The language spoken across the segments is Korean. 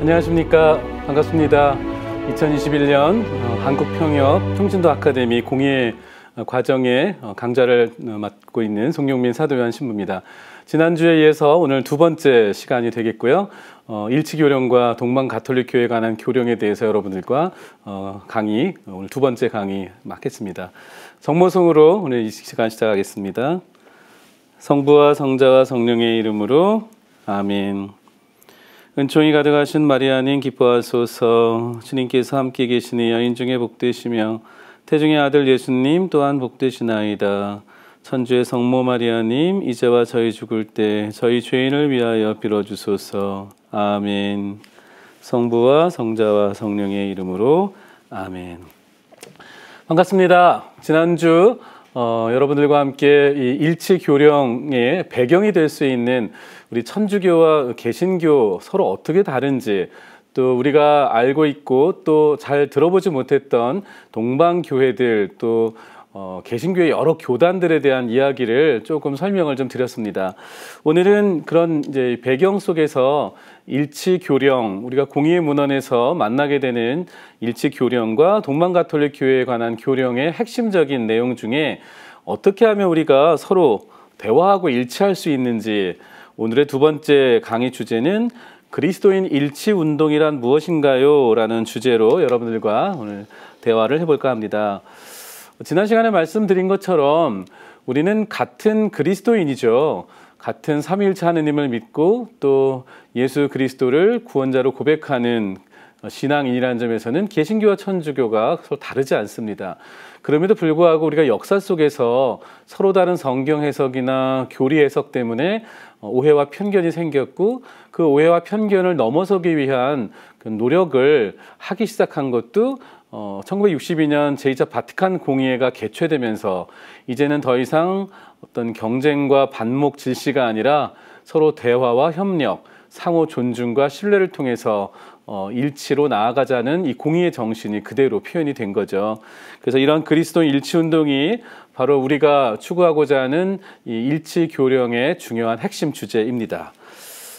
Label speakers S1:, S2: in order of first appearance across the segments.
S1: 안녕하십니까. 반갑습니다. 2021년 한국평협 평신도 아카데미 공예 과정의 강좌를 맡고 있는 송용민 사도요한 신부입니다. 지난주에 이어서 오늘 두 번째 시간이 되겠고요. 일치교령과 동방가톨릭교회에 관한 교령에 대해서 여러분들과 강의, 오늘 두 번째 강의 맡겠습니다. 성모송으로 오늘 이 시간 시작하겠습니다. 성부와 성자와 성령의 이름으로 아멘. 은총이 가득하신 마리아님 기뻐하소서. 주님께서 함께 계시니 여인 중에 복되시며 태중의 아들 예수님 또한 복되시나이다. 천주의 성모 마리아님 이제와 저희 죽을 때 저희 죄인을 위하여 빌어주소서. 아멘. 성부와 성자와 성령의 이름으로 아멘. 반갑습니다. 지난주 여러분들과 함께 이 일치교령의 배경이 될 수 있는 우리 천주교와 개신교 서로 어떻게 다른지, 또 우리가 알고 있고 또 잘 들어보지 못했던 동방교회들, 또 개신교의 여러 교단들에 대한 이야기를 조금 설명을 좀 드렸습니다. 오늘은 그런 이제 배경 속에서 일치교령, 우리가 공의의 문헌에서 만나게 되는 일치교령과 동방가톨릭 교회에 관한 교령의 핵심적인 내용 중에 어떻게 하면 우리가 서로 대화하고 일치할 수 있는지, 오늘의 두 번째 강의 주제는 그리스도인 일치운동이란 무엇인가요? 라는 주제로 여러분들과 오늘 대화를 해볼까 합니다. 지난 시간에 말씀드린 것처럼 우리는 같은 그리스도인이죠. 같은 삼위일체 하느님을 믿고 또 예수 그리스도를 구원자로 고백하는 신앙인이라는 점에서는 개신교와 천주교가 서로 다르지 않습니다. 그럼에도 불구하고 우리가 역사 속에서 서로 다른 성경 해석이나 교리 해석 때문에 오해와 편견이 생겼고, 그 오해와 편견을 넘어서기 위한 그 노력을 하기 시작한 것도 1962년 제2차 바티칸 공의회가 개최되면서 이제는 더 이상 어떤 경쟁과 반목 질시가 아니라 서로 대화와 협력, 상호 존중과 신뢰를 통해서 일치로 나아가자는 이 공의의 정신이 그대로 표현이 된 거죠. 그래서 이런 그리스도 일치운동이 바로 우리가 추구하고자 하는 이 일치교령의 중요한 핵심 주제입니다.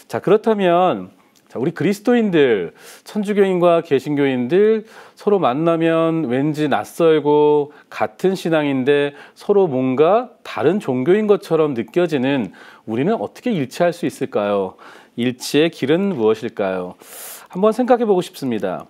S1: 자, 그렇다면 우리 그리스도인들, 천주교인과 개신교인들 서로 만나면 왠지 낯설고 같은 신앙인데 서로 뭔가 다른 종교인 것처럼 느껴지는 우리는 어떻게 일치할 수 있을까요? 일치의 길은 무엇일까요? 한번 생각해 보고 싶습니다.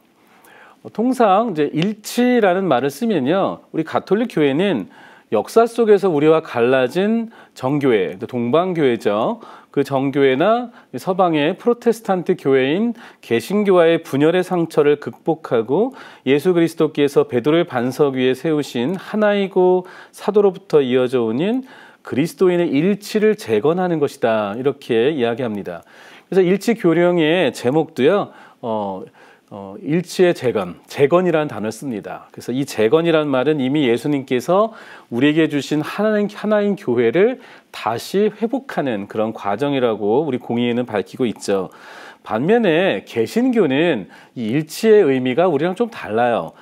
S1: 통상 이제 일치라는 말을 쓰면요, 우리 가톨릭 교회는 역사 속에서 우리와 갈라진 정교회, 동방교회죠. 그 정교회나 서방의 프로테스탄트 교회인 개신교와의 분열의 상처를 극복하고 예수 그리스도께서 베드로의 반석 위에 세우신 하나이고 사도로부터 이어져 오는 그리스도인의 일치를 재건하는 것이다, 이렇게 이야기합니다. 그래서 일치교령의 제목도요, 일치의 재건이라는 단어를 씁니다. 그래서 이 재건이라는 말은 이미 예수님께서 우리에게 주신 하나인 교회를 다시 회복하는 그런 과정이라고 우리 공의회는 밝히고 있죠. 반면에 개신교는 이 일치의 의미가 우리랑 좀 달라요.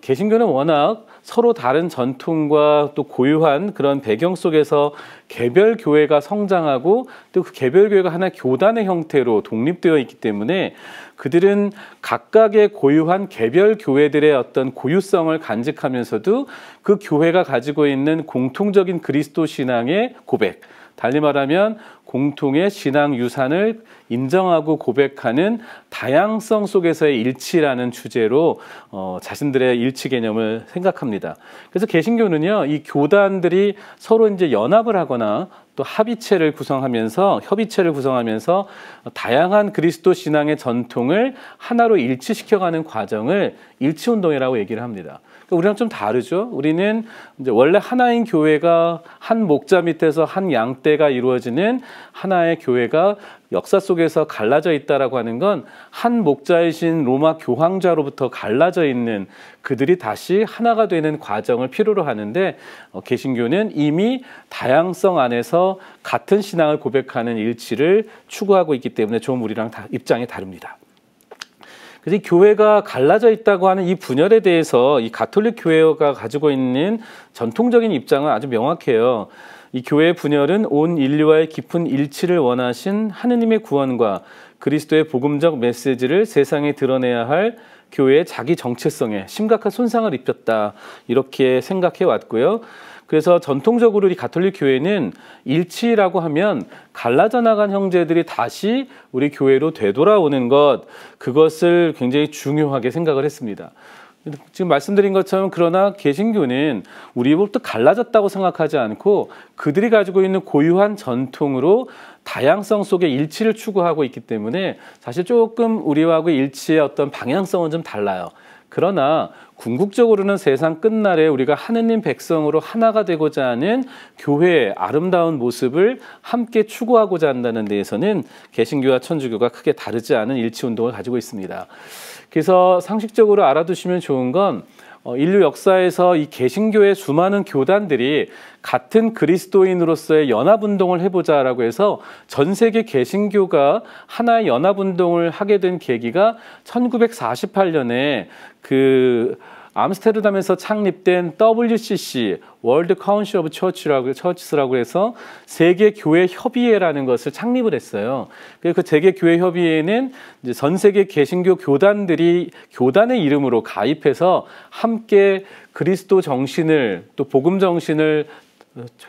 S1: 개신교는 워낙 서로 다른 전통과 또 고유한 그런 배경 속에서 개별 교회가 성장하고 또 그 개별 교회가 하나의 교단의 형태로 독립되어 있기 때문에 그들은 각각의 고유한 개별 교회들의 어떤 고유성을 간직하면서도 그 교회가 가지고 있는 공통적인 그리스도 신앙의 고백, 달리 말하면 공통의 신앙 유산을 인정하고 고백하는 다양성 속에서의 일치라는 주제로 자신들의 일치 개념을 생각합니다. 그래서 개신교는요, 이 교단들이 서로 이제 연합을 하거나 또 협의체를 구성하면서 다양한 그리스도 신앙의 전통을 하나로 일치시켜가는 과정을 일치운동이라고 얘기를 합니다. 그러니까 우리랑 좀 다르죠. 우리는 이제 원래 하나인 교회가 한 목자 밑에서 한 양떼가 이루어지는 하나의 교회가 역사 속에서 갈라져 있다라고 하는 건 한 목자이신 로마 교황자로부터 갈라져 있는 그들이 다시 하나가 되는 과정을 필요로 하는데, 개신교는 이미 다양성 안에서 같은 신앙을 고백하는 일치를 추구하고 있기 때문에 좀 우리랑 입장이 다릅니다. 그래서 이 교회가 갈라져 있다고 하는 이 분열에 대해서 이 가톨릭 교회가 가지고 있는 전통적인 입장은 아주 명확해요. 이 교회의 분열은 온 인류와의 깊은 일치를 원하신 하느님의 구원과 그리스도의 복음적 메시지를 세상에 드러내야 할 교회의 자기 정체성에 심각한 손상을 입혔다. 이렇게 생각해 왔고요. 그래서 전통적으로 우리 가톨릭 교회는 일치라고 하면 갈라져 나간 형제들이 다시 우리 교회로 되돌아오는 것, 그것을 굉장히 중요하게 생각을 했습니다. 지금 말씀드린 것처럼 그러나 개신교는 우리로부터 갈라졌다고 생각하지 않고 그들이 가지고 있는 고유한 전통으로 다양성 속에 일치를 추구하고 있기 때문에 사실 조금 우리와의 일치의 어떤 방향성은 좀 달라요. 그러나 궁극적으로는 세상 끝날에 우리가 하느님 백성으로 하나가 되고자 하는 교회의 아름다운 모습을 함께 추구하고자 한다는 데에서는 개신교와 천주교가 크게 다르지 않은 일치운동을 가지고 있습니다. 그래서 상식적으로 알아두시면 좋은 건 인류 역사에서 이 개신교의 수많은 교단들이 같은 그리스도인으로서의 연합운동을 해보자라고 해서 전 세계 개신교가 하나의 연합운동을 하게 된 계기가 1948년에 그 암스테르담에서 창립된 WCC, 월드 카운실 오브 처치스라고 해서 세계교회 협의회라는 것을 창립을 했어요. 그 세계교회 협의회는 이제 전 세계 개신교 교단들이 교단의 이름으로 가입해서 함께 그리스도 정신을 또 복음 정신을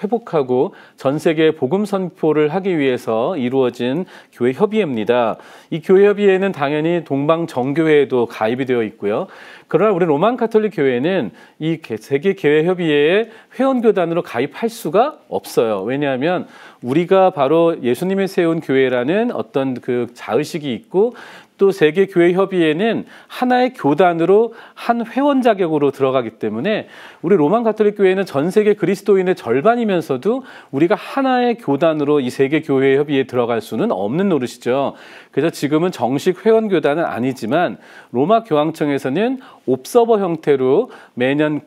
S1: 회복하고 전 세계 복음 선포를 하기 위해서 이루어진 교회 협의회입니다. 이 교회 협의회는 당연히 동방 정교회에도 가입이 되어 있고요. 그러나 우리 로만 가톨릭 교회는 이 세계 교회 협의회에 회원교단으로 가입할 수가 없어요. 왜냐하면 우리가 바로 예수님이 세운 교회라는 어떤 그 자의식이 있고 또 세계교회협의회는 하나의 교단으로 한 회원 자격으로 들어가기 때문에 우리 로만 가톨릭 교회는 전 세계 그리스도인의 절반이면서도 우리가 하나의 교단으로 이 세계교회협의회에 들어갈 수는 없는 노릇이죠. 그래서 지금은 정식 회원 교단은 아니지만 로마 교황청에서는 옵서버 형태로 매년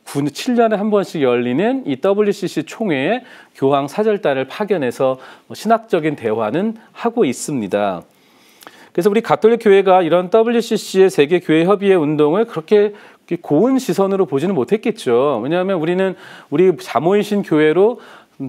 S1: 7년에 한 번씩 열리는 이 WCC 총회에 교황 사절단을 파견해서 신학적인 대화는 하고 있습니다. 그래서 우리 가톨릭 교회가 이런 WCC의 세계 교회 협의회 운동을 그렇게 고운 시선으로 보지는 못했겠죠. 왜냐하면 우리는 우리 자모이신 교회로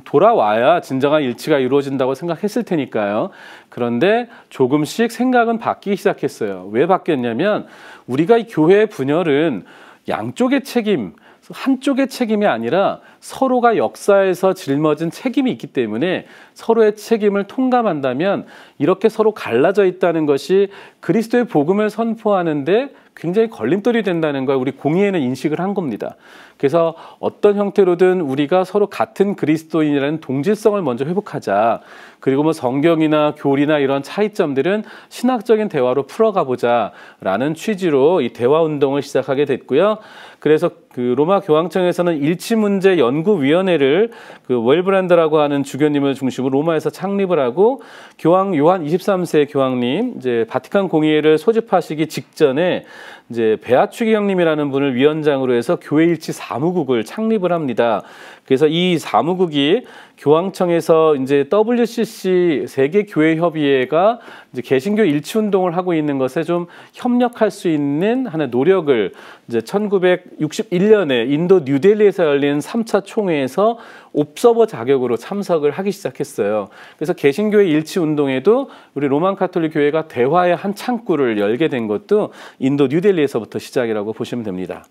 S1: 돌아와야 진정한 일치가 이루어진다고 생각했을 테니까요. 그런데 조금씩 생각은 바뀌기 시작했어요. 왜 바뀌었냐면 우리가 이 교회의 분열은 양쪽의 책임, 한쪽의 책임이 아니라 서로가 역사에서 짊어진 책임이 있기 때문에 서로의 책임을 통감한다면 이렇게 서로 갈라져 있다는 것이 그리스도의 복음을 선포하는데 굉장히 걸림돌이 된다는 걸 우리 공의회는 인식을 한 겁니다. 그래서 어떤 형태로든 우리가 서로 같은 그리스도인이라는 동질성을 먼저 회복하자. 그리고 뭐 성경이나 교리나 이런 차이점들은 신학적인 대화로 풀어가 보자라는 취지로 이 대화 운동을 시작하게 됐고요. 그래서 그 로마 교황청에서는 일치문제 연구위원회를 그 웰브란드라고 하는 주교님을 중심으로 로마에서 창립을 하고 교황 요한 23세 교황님 이제 바티칸 공의회를 소집하시기 직전에 이제 베아추기 형님이라는 분을 위원장으로 해서 교회일치 사무국을 창립을 합니다. 그래서 이 사무국이 교황청에서 이제 WCC 세계교회협의회가 이제 개신교 일치운동을 하고 있는 것에 좀 협력할 수 있는 하나의 노력을 이제 1961년에 인도 뉴델리에서 열린 3차 총회에서 옵서버 자격으로 참석을 하기 시작했어요. 그래서 개신교의 일치운동에도 우리 로만 가톨릭 교회가 대화의 한 창구를 열게 된 것도 인도 뉴델리에서부터 시작이라고 보시면 됩니다.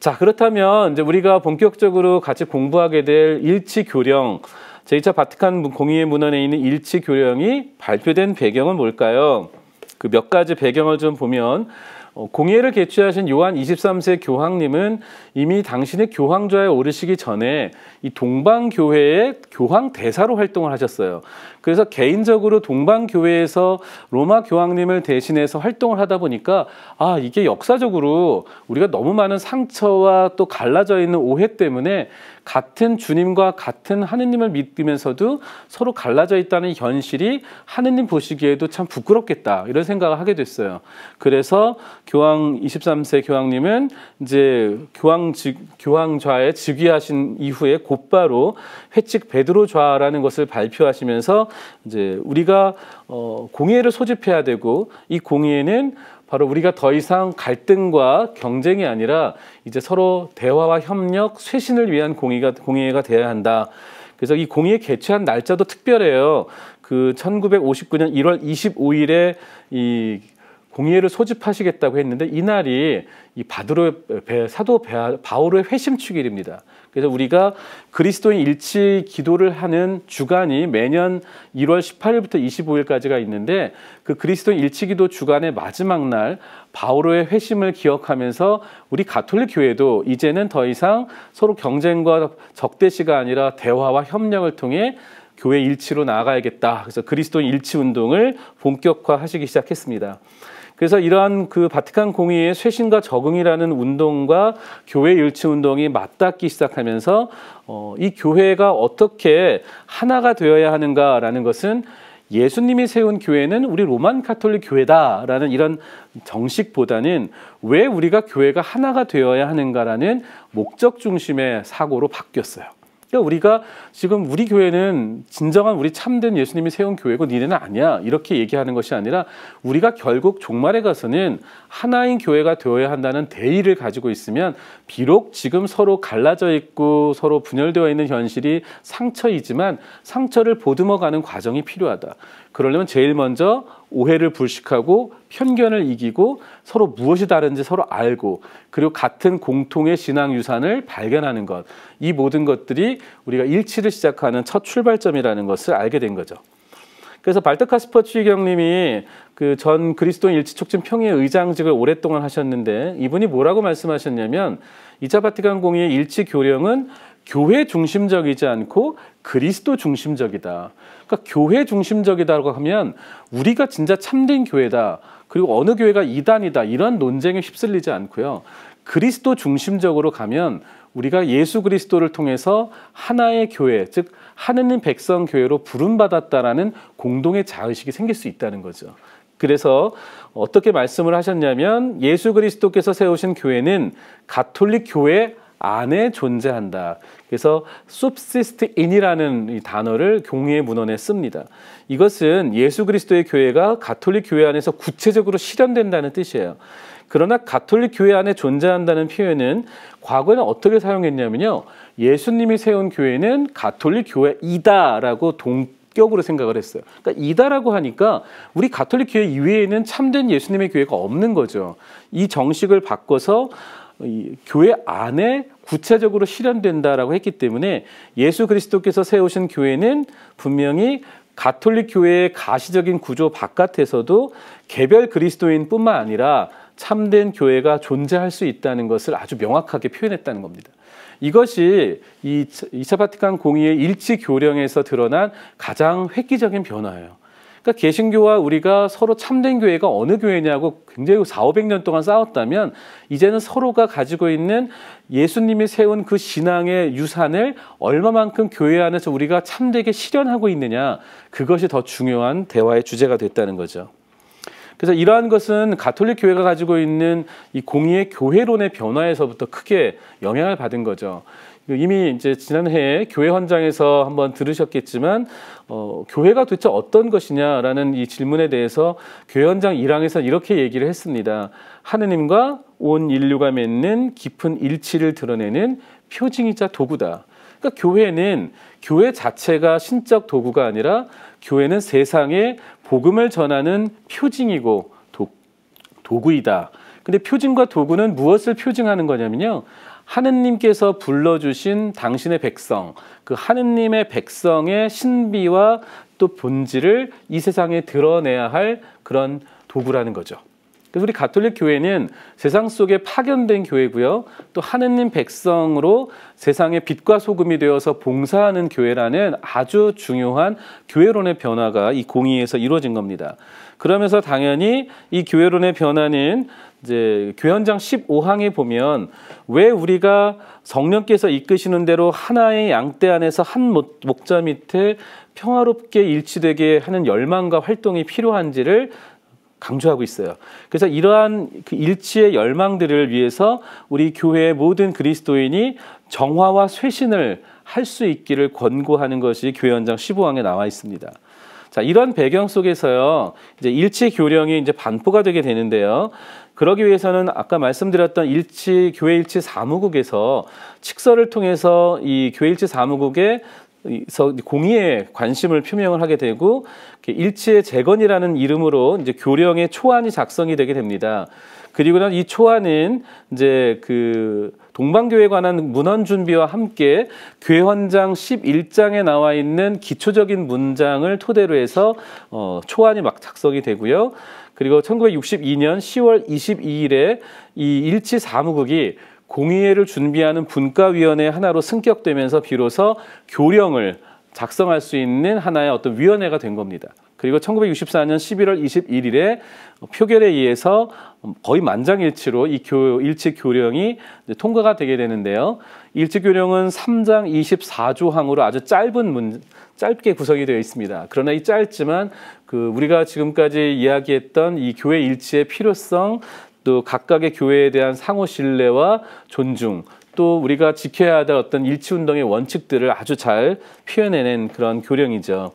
S1: 자, 그렇다면 이제 우리가 본격적으로 같이 공부하게 될 일치교령, 제2차 바티칸 공의회 문헌에 있는 일치교령이 발표된 배경은 뭘까요? 그 몇 가지 배경을 좀 보면 공의회를 개최하신 요한 23세 교황님은 이미 당신의 교황좌에 오르시기 전에 이 동방교회의 교황 대사로 활동을 하셨어요. 그래서 개인적으로 동방교회에서 로마 교황님을 대신해서 활동을 하다 보니까 아, 이게 역사적으로 우리가 너무 많은 상처와 또 갈라져 있는 오해 때문에 같은 주님과 같은 하느님을 믿으면서도 서로 갈라져 있다는 현실이 하느님 보시기에도 참 부끄럽겠다 이런 생각을 하게 됐어요. 그래서 교황 23세 교황님은 이제 교황좌에 즉위하신 이후에 곧바로 회칙 베드로 좌라는 것을 발표하시면서 이제 우리가 공의회를 소집해야 되고 이 공의회는 바로 우리가 더 이상 갈등과 경쟁이 아니라 이제 서로 대화와 협력, 쇄신을 위한 공의회가 되어야 한다. 그래서 이 공의회 개최한 날짜도 특별해요. 그 1959년 1월 25일에 이 공의회를 소집하시겠다고 했는데 이날이 이 사도 바오로의 회심축일입니다. 그래서 우리가 그리스도인 일치 기도를 하는 주간이 매년 1월 18일부터 25일까지가 있는데 그 그리스도인 일치 기도 주간의 마지막 날 바오로의 회심을 기억하면서 우리 가톨릭 교회도 이제는 더 이상 서로 경쟁과 적대시가 아니라 대화와 협력을 통해 교회 일치로 나아가야겠다. 그래서 그리스도인 일치 운동을 본격화하시기 시작했습니다. 그래서 이러한 그 바티칸 공의회의 쇄신과 적응이라는 운동과 교회 일치 운동이 맞닿기 시작하면서 이 교회가 어떻게 하나가 되어야 하는가라는 것은 예수님이 세운 교회는 우리 로만 가톨릭 교회다라는 이런 정식보다는 왜 우리가 교회가 하나가 되어야 하는가라는 목적 중심의 사고로 바뀌었어요. 그러니까 우리가 지금 우리 교회는 진정한 우리 참된 예수님이 세운 교회고 니네는 아니야 이렇게 얘기하는 것이 아니라 우리가 결국 종말에 가서는 하나인 교회가 되어야 한다는 대의를 가지고 있으면 비록 지금 서로 갈라져 있고 서로 분열되어 있는 현실이 상처이지만 상처를 보듬어가는 과정이 필요하다. 그러려면 제일 먼저 오해를 불식하고 편견을 이기고 서로 무엇이 다른지 서로 알고 그리고 같은 공통의 신앙 유산을 발견하는 것, 이 모든 것들이 우리가 일치를 시작하는 첫 출발점이라는 것을 알게 된 거죠. 그래서 발트카스퍼 추기경님이 그 전 그리스도인 일치 촉진 평의회 의장직을 오랫동안 하셨는데 이분이 뭐라고 말씀하셨냐면 2차 바티칸 공의회 일치 교령은 교회 중심적이지 않고 그리스도 중심적이다. 그러니까 교회 중심적이다고 하면 우리가 진짜 참된 교회다. 그리고 어느 교회가 이단이다. 이런 논쟁에 휩쓸리지 않고요. 그리스도 중심적으로 가면 우리가 예수 그리스도를 통해서 하나의 교회, 즉 하느님 백성 교회로 부름받았다라는 공동의 자의식이 생길 수 있다는 거죠. 그래서 어떻게 말씀을 하셨냐면 예수 그리스도께서 세우신 교회는 가톨릭 교회 안에 존재한다. 그래서 subsist in이라는 이 단어를 공의회 문헌에 씁니다. 이것은 예수 그리스도의 교회가 가톨릭 교회 안에서 구체적으로 실현된다는 뜻이에요. 그러나 가톨릭 교회 안에 존재한다는 표현은 과거에는 어떻게 사용했냐면요. 예수님이 세운 교회는 가톨릭 교회이다라고 동격으로 생각을 했어요. 그러니까 이다라고 하니까 우리 가톨릭 교회 이외에는 참된 예수님의 교회가 없는 거죠. 이 정식을 바꿔서 이 교회 안에 구체적으로 실현된다라고 했기 때문에 예수 그리스도께서 세우신 교회는 분명히 가톨릭 교회의 가시적인 구조 바깥에서도 개별 그리스도인뿐만 아니라 참된 교회가 존재할 수 있다는 것을 아주 명확하게 표현했다는 겁니다. 이것이 이 2차 바티칸 공의회 일치 교령에서 드러난 가장 획기적인 변화예요. 그러니까 개신교와 우리가 서로 참된 교회가 어느 교회냐고 굉장히 400~500년 동안 싸웠다면 이제는 서로가 가지고 있는 예수님이 세운 그 신앙의 유산을 얼마만큼 교회 안에서 우리가 참되게 실현하고 있느냐, 그것이 더 중요한 대화의 주제가 됐다는 거죠. 그래서 이러한 것은 가톨릭 교회가 가지고 있는 이 공의의 교회론의 변화에서부터 크게 영향을 받은 거죠. 이미 이제 지난해 교회 헌장에서 한번 들으셨겠지만 교회가 도대체 어떤 것이냐라는 이 질문에 대해서 교회 헌장 1항에서 이렇게 얘기를 했습니다. 하느님과 온 인류가 맺는 깊은 일치를 드러내는 표징이자 도구다. 그러니까 교회는 교회 자체가 신적 도구가 아니라 교회는 세상에 복음을 전하는 표징이고 도구이다. 근데 표징과 도구는 무엇을 표징하는 거냐면요. 하느님께서 불러주신 당신의 백성, 그 하느님의 백성의 신비와 또 본질을 이 세상에 드러내야 할 그런 도구라는 거죠. 그래서 우리 가톨릭 교회는 세상 속에 파견된 교회고요. 또 하느님 백성으로 세상의 빛과 소금이 되어서 봉사하는 교회라는 아주 중요한 교회론의 변화가 이 공의에서 이루어진 겁니다. 그러면서 당연히 이 교회론의 변화는 이제 교회헌장 15항에 보면 왜 우리가 성령께서 이끄시는 대로 하나의 양떼 안에서 한 목자 밑에 평화롭게 일치되게 하는 열망과 활동이 필요한지를 강조하고 있어요. 그래서 이러한 그 일치의 열망들을 위해서 우리 교회의 모든 그리스도인이 정화와 쇄신을 할 수 있기를 권고하는 것이 교회헌장 15항에 나와 있습니다. 자, 이런 배경 속에서요, 이제 일치 교령이 이제 반포가 되게 되는데요. 그러기 위해서는 아까 말씀드렸던 교회 일치 사무국에서 칙서를 통해서 이 교회 일치 사무국에 공의에 관심을 표명을 하게 되고 일치의 재건이라는 이름으로 이제 교령의 초안이 작성이 되게 됩니다. 그리고 난 이 초안은 이제 그 동방교회에 관한 문헌 준비와 함께 교회헌장 11장에 나와 있는 기초적인 문장을 토대로 해서 초안이 막 작성이 되고요. 그리고 1962년 10월 22일에 이 일치 사무국이 공의회를 준비하는 분과위원회 하나로 승격되면서 비로소 교령을 작성할 수 있는 하나의 어떤 위원회가 된 겁니다. 그리고 1964년 11월 21일에 표결에 의해서 거의 만장일치로 이 일치 교령이 통과가 되게 되는데요. 일치 교령은 3장 24조항으로 아주 짧게 구성이 되어 있습니다. 그러나 이 짧지만 우리가 지금까지 이야기했던 이 교회 일치의 필요성, 또 각각의 교회에 대한 상호 신뢰와 존중, 또 우리가 지켜야 할 어떤 일치운동의 원칙들을 아주 잘 표현해낸 그런 교령이죠.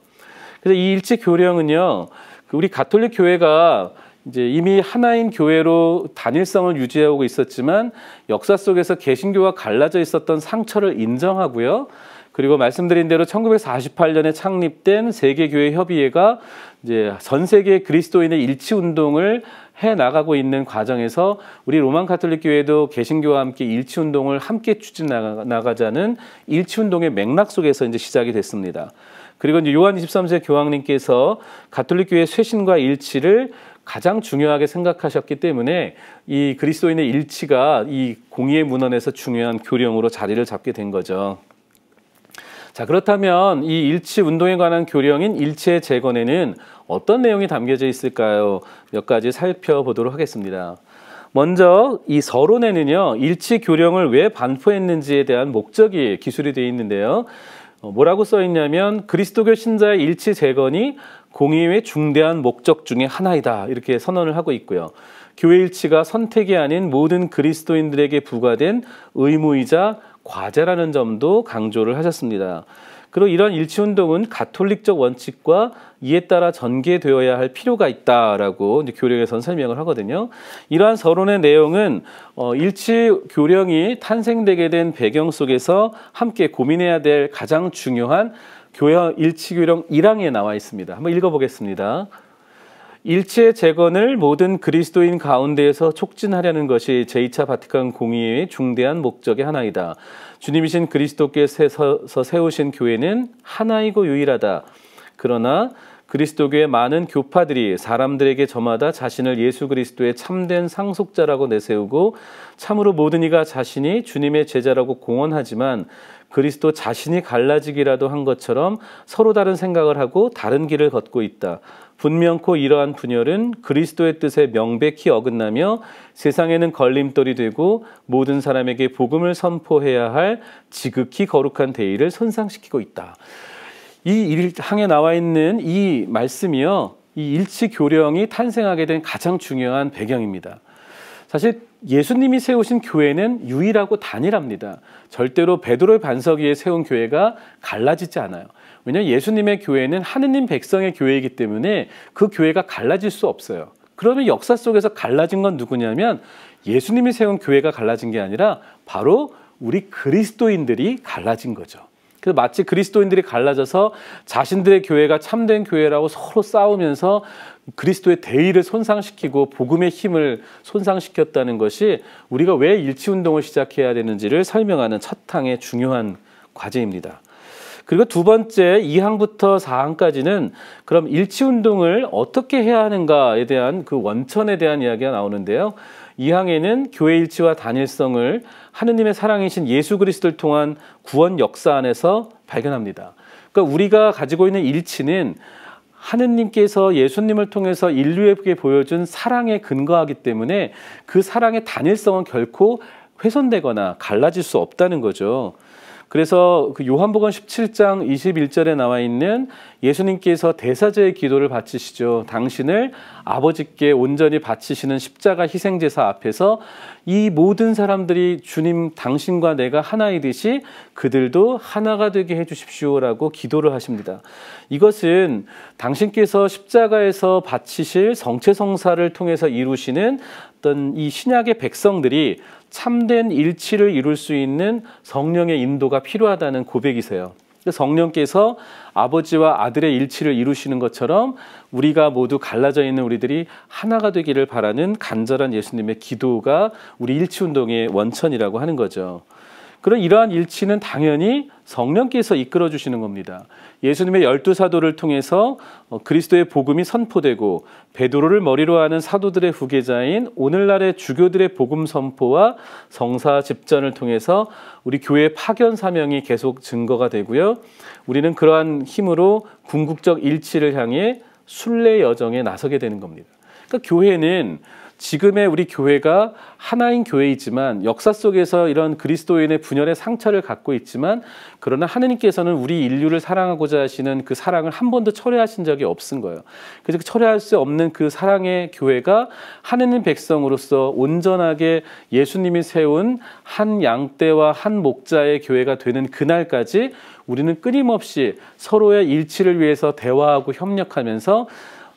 S1: 그래서 이 일치 교령은요, 우리 가톨릭 교회가 이제 이미 하나인 교회로 단일성을 유지하고 있었지만 역사 속에서 개신교와 갈라져 있었던 상처를 인정하고요. 그리고 말씀드린 대로 1948년에 창립된 세계교회협의회가 이제 전 세계 그리스도인의 일치 운동을 해 나가고 있는 과정에서 우리 로만 가톨릭 교회도 개신교와 함께 일치 운동을 함께 추진해 나가자는 일치 운동의 맥락 속에서 이제 시작이 됐습니다. 그리고 이제 요한 23세 교황님께서 가톨릭 교회의 쇄신과 일치를 가장 중요하게 생각하셨기 때문에 이 그리스도인의 일치가 이 공의의 문헌에서 중요한 교령으로 자리를 잡게 된 거죠. 자, 그렇다면 이 일치 운동에 관한 교령인 일치의 재건에는 어떤 내용이 담겨져 있을까요? 몇 가지 살펴보도록 하겠습니다. 먼저 이 서론에는요, 일치 교령을 왜 반포했는지에 대한 목적이 기술이 되어 있는데요. 뭐라고 써 있냐면 그리스도교 신자의 일치 재건이 공의의 중대한 목적 중에 하나이다, 이렇게 선언을 하고 있고요. 교회 일치가 선택이 아닌 모든 그리스도인들에게 부과된 의무이자 과제라는 점도 강조를 하셨습니다. 그리고 이런 일치운동은 가톨릭적 원칙과 이에 따라 전개되어야 할 필요가 있다라고 이제 교령에서는 설명을 하거든요. 이러한 서론의 내용은 일치 교령이 탄생되게 된 배경 속에서 함께 고민해야 될 가장 중요한 교회 일치 교령 1항에 나와 있습니다. 한번 읽어보겠습니다. 일치의 재건을 모든 그리스도인 가운데에서 촉진하려는 것이 제2차 바티칸 공의회의 중대한 목적의 하나이다. 주님이신 그리스도께서 세우신 교회는 하나이고 유일하다. 그러나 그리스도교의 많은 교파들이 사람들에게 저마다 자신을 예수 그리스도의 참된 상속자라고 내세우고 참으로 모든 이가 자신이 주님의 제자라고 공언하지만 그리스도 자신이 갈라지기라도 한 것처럼 서로 다른 생각을 하고 다른 길을 걷고 있다. 분명코 이러한 분열은 그리스도의 뜻에 명백히 어긋나며 세상에는 걸림돌이 되고 모든 사람에게 복음을 선포해야 할 지극히 거룩한 대의를 손상시키고 있다. 이 1항에 나와 있는 이 말씀이요, 이 일치 교령이 탄생하게 된 가장 중요한 배경입니다. 사실 예수님이 세우신 교회는 유일하고 단일합니다. 절대로 베드로의 반석 위에 세운 교회가 갈라지지 않아요. 왜냐하면 예수님의 교회는 하느님 백성의 교회이기 때문에 그 교회가 갈라질 수 없어요. 그러면 역사 속에서 갈라진 건 누구냐면 예수님이 세운 교회가 갈라진 게 아니라 바로 우리 그리스도인들이 갈라진 거죠. 그래서 마치 그리스도인들이 갈라져서 자신들의 교회가 참된 교회라고 서로 싸우면서 그리스도의 대의를 손상시키고 복음의 힘을 손상시켰다는 것이 우리가 왜 일치운동을 시작해야 되는지를 설명하는 첫 항의 중요한 과제입니다. 그리고 두 번째 2항부터 4항까지는 그럼 일치운동을 어떻게 해야 하는가에 대한 그 원천에 대한 이야기가 나오는데요. 2항에는 교회 일치와 단일성을 하느님의 사랑이신 예수 그리스도를 통한 구원 역사 안에서 발견합니다. 그러니까 우리가 가지고 있는 일치는 하느님께서 예수님을 통해서 인류에게 보여준 사랑에 근거하기 때문에 그 사랑의 단일성은 결코 훼손되거나 갈라질 수 없다는 거죠. 그래서 그 요한복음 17장 21절에 나와 있는 예수님께서 대사제의 기도를 바치시죠. 당신을 아버지께 온전히 바치시는 십자가 희생제사 앞에서 이 모든 사람들이 주님 당신과 내가 하나이듯이 그들도 하나가 되게 해주십시오라고 기도를 하십니다. 이것은 당신께서 십자가에서 바치실 성체성사를 통해서 이루시는 어떤 이 신약의 백성들이 참된 일치를 이룰 수 있는 성령의 인도가 필요하다는 고백이세요. 성령께서 아버지와 아들의 일치를 이루시는 것처럼 우리가 모두 갈라져 있는 우리들이 하나가 되기를 바라는 간절한 예수님의 기도가 우리 일치운동의 원천이라고 하는 거죠. 그런 이러한 일치는 당연히 성령께서 이끌어 주시는 겁니다. 예수님의 12사도를 통해서 그리스도의 복음이 선포되고 베드로를 머리로 하는 사도들의 후계자인 오늘날의 주교들의 복음 선포와 성사 집전을 통해서 우리 교회의 파견 사명이 계속 증거가 되고요. 우리는 그러한 힘으로 궁극적 일치를 향해 순례 여정에 나서게 되는 겁니다. 그러니까 교회는 지금의 우리 교회가 하나인 교회이지만 역사 속에서 이런 그리스도인의 분열의 상처를 갖고 있지만 그러나 하느님께서는 우리 인류를 사랑하고자 하시는 그 사랑을 한 번도 철회하신 적이 없은 거예요. 그래서 철회할 수 없는 그 사랑의 교회가 하느님 백성으로서 온전하게 예수님이 세운 한 양떼와 한 목자의 교회가 되는 그날까지 우리는 끊임없이 서로의 일치를 위해서 대화하고 협력하면서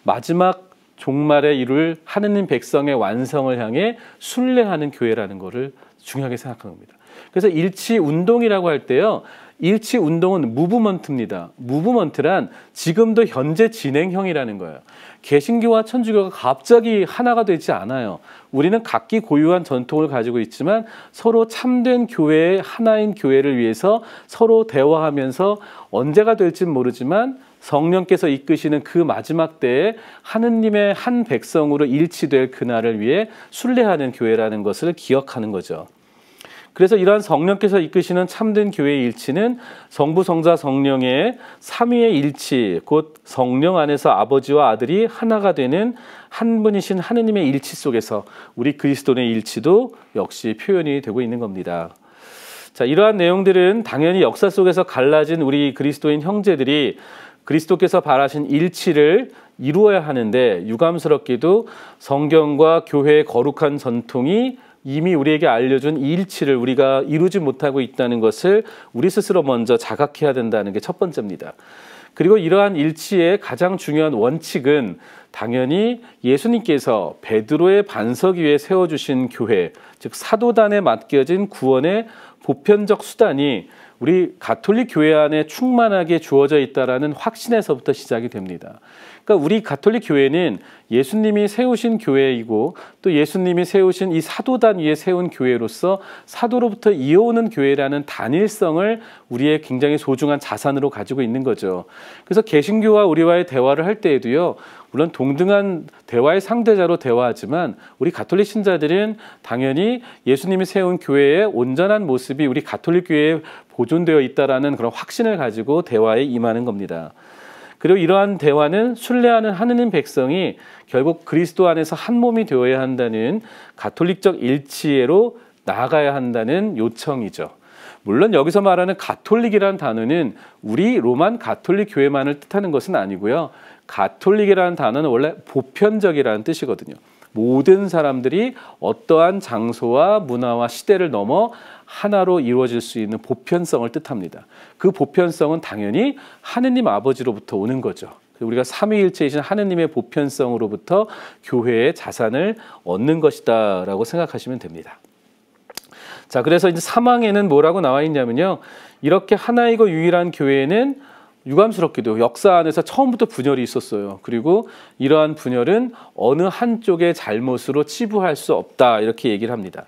S1: 마지막 종말에 이룰 하느님 백성의 완성을 향해 순례하는 교회라는 것을 중요하게 생각하는 겁니다. 그래서 일치 운동이라고 할 때요. 일치 운동은 무브먼트입니다. 무브먼트란 지금도 현재 진행형이라는 거예요. 개신교와 천주교가 갑자기 하나가 되지 않아요. 우리는 각기 고유한 전통을 가지고 있지만 서로 참된 교회의 하나인 교회를 위해서 서로 대화하면서 언제가 될지는 모르지만 성령께서 이끄시는 그 마지막 때에 하느님의 한 백성으로 일치될 그날을 위해 순례하는 교회라는 것을 기억하는 거죠. 그래서 이러한 성령께서 이끄시는 참된 교회의 일치는 성부, 성자, 성령의 삼위의 일치, 곧 성령 안에서 아버지와 아들이 하나가 되는 한 분이신 하느님의 일치 속에서 우리 그리스도인의 일치도 역시 표현이 되고 있는 겁니다. 자, 이러한 내용들은 당연히 역사 속에서 갈라진 우리 그리스도인 형제들이 그리스도께서 바라신 일치를 이루어야 하는데 유감스럽게도 성경과 교회의 거룩한 전통이 이미 우리에게 알려준 이 일치를 우리가 이루지 못하고 있다는 것을 우리 스스로 먼저 자각해야 된다는 게 첫 번째입니다. 그리고 이러한 일치의 가장 중요한 원칙은 당연히 예수님께서 베드로의 반석 위에 세워주신 교회, 즉 사도단에 맡겨진 구원의 보편적 수단이 우리 가톨릭 교회 안에 충만하게 주어져 있다라는 확신에서부터 시작이 됩니다. 그러니까 우리 가톨릭 교회는 예수님이 세우신 교회이고 또 예수님이 세우신 이 사도단 위에 세운 교회로서 사도로부터 이어오는 교회라는 단일성을 우리의 굉장히 소중한 자산으로 가지고 있는 거죠. 그래서 개신교와 우리와의 대화를 할 때에도요. 물론 동등한 대화의 상대자로 대화하지만 우리 가톨릭 신자들은 당연히 예수님이 세운 교회의 온전한 모습이 우리 가톨릭 교회에 보존되어 있다라는 그런 확신을 가지고 대화에 임하는 겁니다. 그리고 이러한 대화는 순례하는 하느님 백성이 결국 그리스도 안에서 한 몸이 되어야 한다는 가톨릭적 일치로 나아가야 한다는 요청이죠. 물론 여기서 말하는 가톨릭이라는 단어는 우리 로만 가톨릭 교회만을 뜻하는 것은 아니고요. 가톨릭이라는 단어는 원래 보편적이라는 뜻이거든요. 모든 사람들이 어떠한 장소와 문화와 시대를 넘어 하나로 이루어질 수 있는 보편성을 뜻합니다. 그 보편성은 당연히 하느님 아버지로부터 오는 거죠. 우리가 삼위일체이신 하느님의 보편성으로부터 교회의 자산을 얻는 것이다 라고 생각하시면 됩니다. 자, 그래서 이제 사망에는 뭐라고 나와 있냐면요. 이렇게 하나이고 유일한 교회에는 유감스럽게도 역사 안에서 처음부터 분열이 있었어요. 그리고 이러한 분열은 어느 한쪽의 잘못으로 치부할 수 없다 이렇게 얘기를 합니다.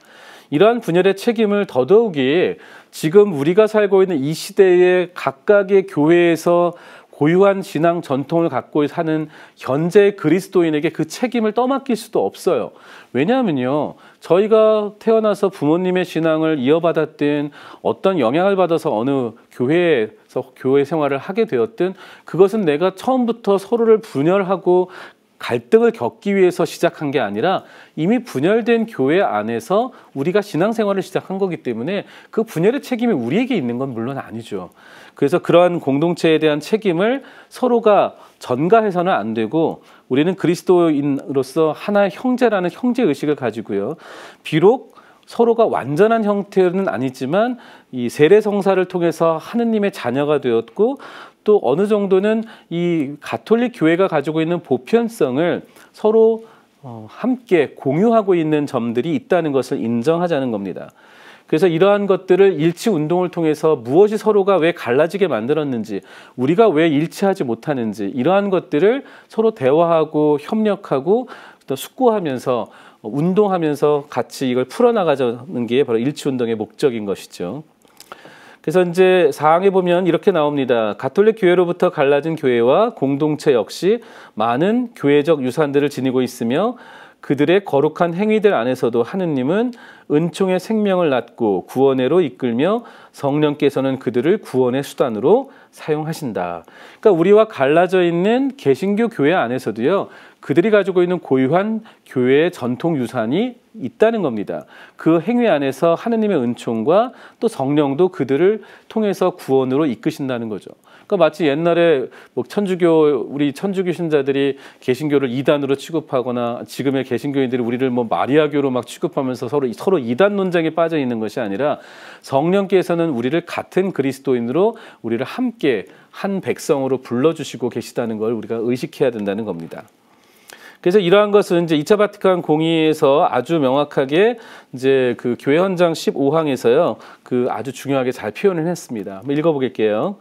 S1: 이러한 분열의 책임을 더더욱이 지금 우리가 살고 있는 이 시대의 각각의 교회에서 고유한 신앙 전통을 갖고 사는 현재 그리스도인에게 그 책임을 떠맡길 수도 없어요. 왜냐하면요. 저희가 태어나서 부모님의 신앙을 이어받았든 어떤 영향을 받아서 어느 교회에서 교회 생활을 하게 되었든 그것은 내가 처음부터 서로를 분열하고 갈등을 겪기 위해서 시작한 게 아니라 이미 분열된 교회 안에서 우리가 신앙생활을 시작한 거기 때문에 그 분열의 책임이 우리에게 있는 건 물론 아니죠. 그래서 그러한 공동체에 대한 책임을 서로가 전가해서는 안 되고 우리는 그리스도인으로서 하나의 형제라는 형제의식을 가지고요. 비록 서로가 완전한 형태는 아니지만 이 세례성사를 통해서 하느님의 자녀가 되었고 또 어느 정도는 이 가톨릭 교회가 가지고 있는 보편성을 서로 함께 공유하고 있는 점들이 있다는 것을 인정하자는 겁니다. 그래서 이러한 것들을 일치 운동을 통해서 무엇이 서로가 왜 갈라지게 만들었는지, 우리가 왜 일치하지 못하는지, 이러한 것들을 서로 대화하고 협력하고 또 숙고하면서 운동하면서 같이 이걸 풀어나가자는 게 바로 일치 운동의 목적인 것이죠. 그래서 이제 사항에 보면 이렇게 나옵니다. 가톨릭 교회로부터 갈라진 교회와 공동체 역시 많은 교회적 유산들을 지니고 있으며 그들의 거룩한 행위들 안에서도 하느님은 은총의 생명을 낳고 구원회로 이끌며 성령께서는 그들을 구원의 수단으로 사용하신다. 그러니까 우리와 갈라져 있는 개신교 교회 안에서도요, 그들이 가지고 있는 고유한 교회의 전통 유산이 있다는 겁니다. 그 행위 안에서 하느님의 은총과 또 성령도 그들을 통해서 구원으로 이끄신다는 거죠. 그러니까 마치 옛날에 뭐 우리 천주교 신자들이 개신교를 이단으로 취급하거나 지금의 개신교인들이 우리를 뭐 마리아교로 막 취급하면서 서로 이단 논쟁에 빠져 있는 것이 아니라 성령께서는 우리를 같은 그리스도인으로 우리를 함께 한 백성으로 불러주시고 계시다는 걸 우리가 의식해야 된다는 겁니다. 그래서 이러한 것은 이제 2차 바티칸 공의에서 아주 명확하게 이제 그 교회 헌장 15항에서요, 그 아주 중요하게 잘 표현을 했습니다. 한번 읽어보겠게요.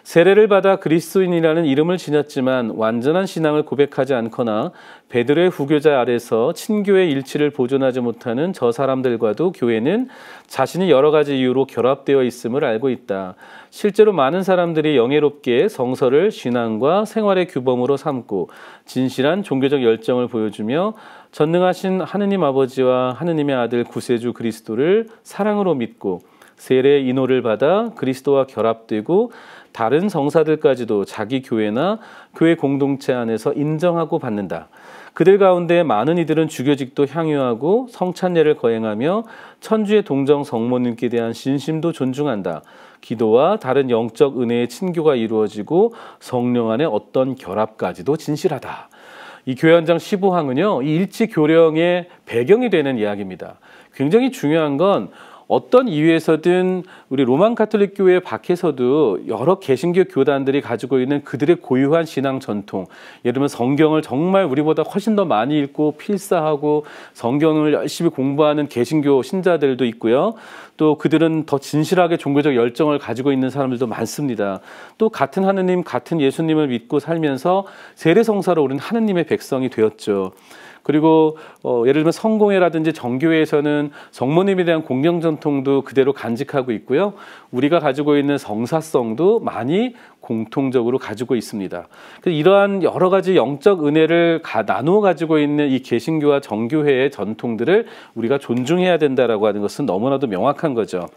S1: 세례를 받아 그리스도인이라는 이름을 지녔지만 완전한 신앙을 고백하지 않거나 베드로의 후교자 아래서 친교의 일치를 보존하지 못하는 저 사람들과도 교회는 자신이 여러 가지 이유로 결합되어 있음을 알고 있다. 실제로 많은 사람들이 영예롭게 성서를 신앙과 생활의 규범으로 삼고 진실한 종교적 열정을 보여주며 전능하신 하느님 아버지와 하느님의 아들 구세주 그리스도를 사랑으로 믿고 세례의 인호를 받아 그리스도와 결합되고 다른 성사들까지도 자기 교회나 교회 공동체 안에서 인정하고 받는다. 그들 가운데 많은 이들은 주교직도 향유하고 성찬례를 거행하며 천주의 동정 성모님께 대한 신심도 존중한다. 기도와 다른 영적 은혜의 친교가 이루어지고 성령 안의 어떤 결합까지도 진실하다. 이 교회헌장 15항은요, 이 일치 교령의 배경이 되는 이야기입니다. 굉장히 중요한 건 어떤 이유에서든 우리 로만 가톨릭 교회 밖에서도 여러 개신교 교단들이 가지고 있는 그들의 고유한 신앙 전통, 예를 들면 성경을 정말 우리보다 훨씬 더 많이 읽고 필사하고 성경을 열심히 공부하는 개신교 신자들도 있고요. 또 그들은 더 진실하게 종교적 열정을 가지고 있는 사람들도 많습니다. 또 같은 하느님, 같은 예수님을 믿고 살면서 세례성사로 우리는 하느님의 백성이 되었죠. 그리고 예를 들면 성공회라든지 정교회에서는 성모님에 대한 공경 전통도 그대로 간직하고 있고요. 우리가 가지고 있는 성사성도 많이 공통적으로 가지고 있습니다. 그래서 이러한 여러 가지 영적 은혜를 나누어 가지고 있는 이 개신교와 정교회의 전통들을 우리가 존중해야 된다라고 하는 것은 너무나도 명확한 거죠.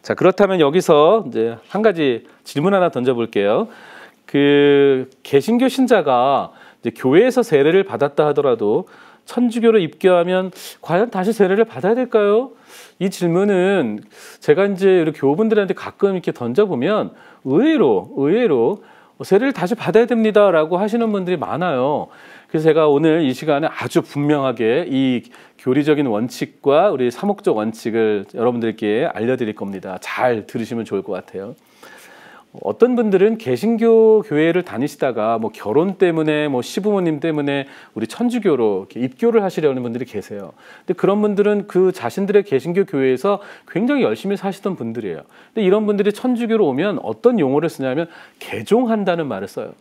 S1: 자, 그렇다면 여기서 이제 한 가지 질문 하나 던져볼게요. 그 개신교 신자가 이제 교회에서 세례를 받았다 하더라도 천주교로 입교하면 과연 다시 세례를 받아야 될까요? 이 질문은 제가 이제 이렇게 교우분들한테 가끔 이렇게 던져보면 의외로 세례를 다시 받아야 됩니다라고 하시는 분들이 많아요. 그래서 제가 오늘 이 시간에 아주 분명하게 이 교리적인 원칙과 우리 사목적 원칙을 여러분들께 알려드릴 겁니다. 잘 들으시면 좋을 것 같아요. 어떤 분들은 개신교 교회를 다니시다가 뭐 결혼 때문에 뭐 시부모님 때문에 우리 천주교로 이렇게 입교를 하시려는 분들이 계세요. 근데 그런 분들은 그 자신들의 개신교 교회에서 굉장히 열심히 사시던 분들이에요. 근데 이런 분들이 천주교로 오면 어떤 용어를 쓰냐면 개종한다는 말을 써요.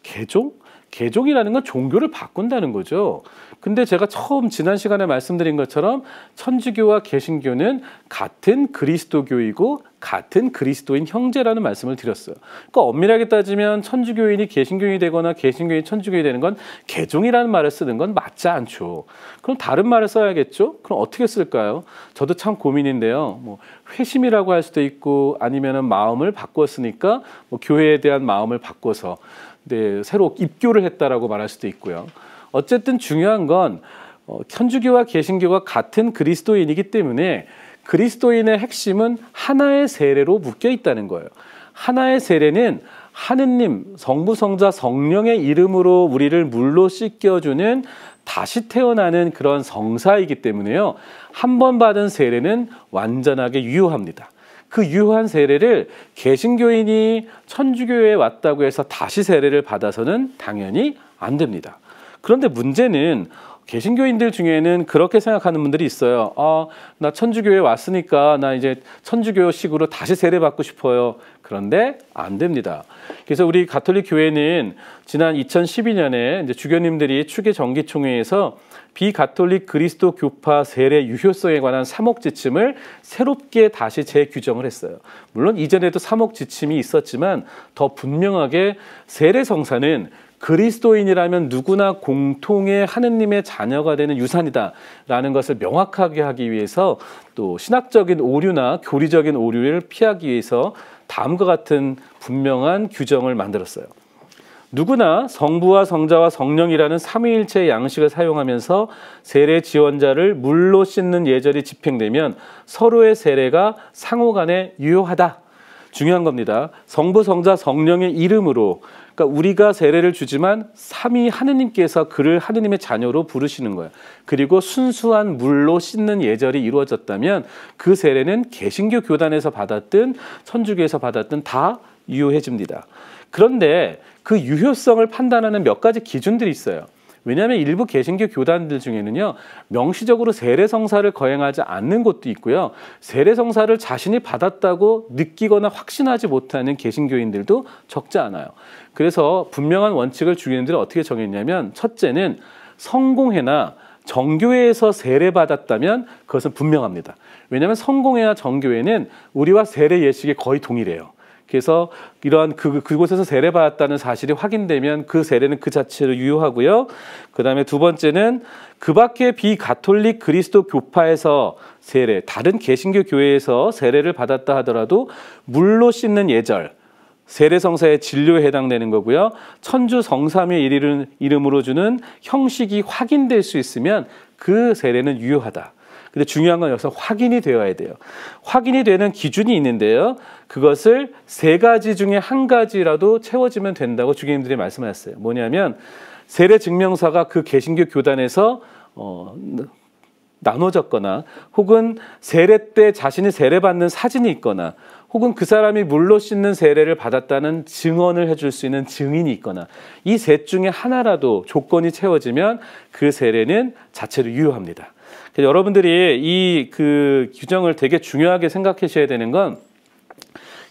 S1: 개종? 개종이라는 건 종교를 바꾼다는 거죠. 근데 제가 처음 지난 시간에 말씀드린 것처럼 천주교와 개신교는 같은 그리스도교이고 같은 그리스도인 형제라는 말씀을 드렸어요. 그러니까 엄밀하게 따지면 천주교인이 개신교인이 되거나 개신교인이 천주교인이 되는 건 개종이라는 말을 쓰는 건 맞지 않죠. 그럼 다른 말을 써야겠죠? 그럼 어떻게 쓸까요? 저도 참 고민인데요. 뭐 회심이라고 할 수도 있고 아니면은 마음을 바꿨으니까 뭐 교회에 대한 마음을 바꿔서 새로 입교를 했다라고 말할 수도 있고요. 어쨌든 중요한 건 천주교와 개신교가 같은 그리스도인이기 때문에 그리스도인의 핵심은 하나의 세례로 묶여 있다는 거예요. 하나의 세례는 하느님, 성부, 성자, 성령의 이름으로 우리를 물로 씻겨주는 다시 태어나는 그런 성사이기 때문에요. 한 번 받은 세례는 완전하게 유효합니다. 그 유효한 세례를 개신교인이 천주교에 왔다고 해서 다시 세례를 받아서는 당연히 안 됩니다. 그런데 문제는 개신교인들 중에는 그렇게 생각하는 분들이 있어요. 나 천주교에 왔으니까 나 이제 천주교식으로 다시 세례받고 싶어요. 그런데 안 됩니다. 그래서 우리 가톨릭 교회는 지난 2012년에 이제 주교님들이 추계 정기총회에서 비가톨릭 그리스도 교파 세례 유효성에 관한 3억 지침을 새롭게 다시 재규정을 했어요. 물론 이전에도 3억 지침이 있었지만 더 분명하게 세례 성사는 그리스도인이라면 누구나 공통의 하느님의 자녀가 되는 유산이다라는 것을 명확하게 하기 위해서 또 신학적인 오류나 교리적인 오류를 피하기 위해서 다음과 같은 분명한 규정을 만들었어요. 누구나 성부와 성자와 성령이라는 삼위일체의 양식을 사용하면서 세례 지원자를 물로 씻는 예절이 집행되면 서로의 세례가 상호간에 유효하다. 중요한 겁니다. 성부, 성자, 성령의 이름으로, 그러니까 우리가 세례를 주지만 삼위 하느님께서 그를 하느님의 자녀로 부르시는 거예요. 그리고 순수한 물로 씻는 예절이 이루어졌다면 그 세례는 개신교 교단에서 받았든 천주교에서 받았든 다 유효해집니다. 그런데 그 유효성을 판단하는 몇 가지 기준들이 있어요. 왜냐하면 일부 개신교 교단들 중에는요, 명시적으로 세례성사를 거행하지 않는 곳도 있고요, 세례성사를 자신이 받았다고 느끼거나 확신하지 못하는 개신교인들도 적지 않아요. 그래서 분명한 원칙을 주교님들이 어떻게 정했냐면, 첫째는 성공회나 정교회에서 세례받았다면 그것은 분명합니다. 왜냐하면 성공회나 정교회는 우리와 세례 예식이 거의 동일해요. 그래서 이러한 그곳에서 세례받았다는 사실이 확인되면 그 세례는 그 자체로 유효하고요. 그 다음에 두 번째는 그 밖에 비가톨릭 그리스도 교파에서 세례, 다른 개신교 교회에서 세례를 받았다 하더라도 물로 씻는 예절, 세례성사의 진료에 해당되는 거고요. 천주 성삼의 이름으로 주는 형식이 확인될 수 있으면 그 세례는 유효하다. 근데 중요한 건 여기서 확인이 되어야 돼요. 확인이 되는 기준이 있는데요. 그것을 세 가지 중에 한 가지라도 채워지면 된다고 주교님들이 말씀하셨어요. 뭐냐면 세례 증명서가 그 개신교 교단에서 나눠졌거나, 혹은 세례 때 자신이 세례받는 사진이 있거나, 혹은 그 사람이 물로 씻는 세례를 받았다는 증언을 해줄 수 있는 증인이 있거나, 이 셋 중에 하나라도 조건이 채워지면 그 세례는 자체로 유효합니다. 그래서 여러분들이 이 규정을 되게 중요하게 생각하셔야 되는 건,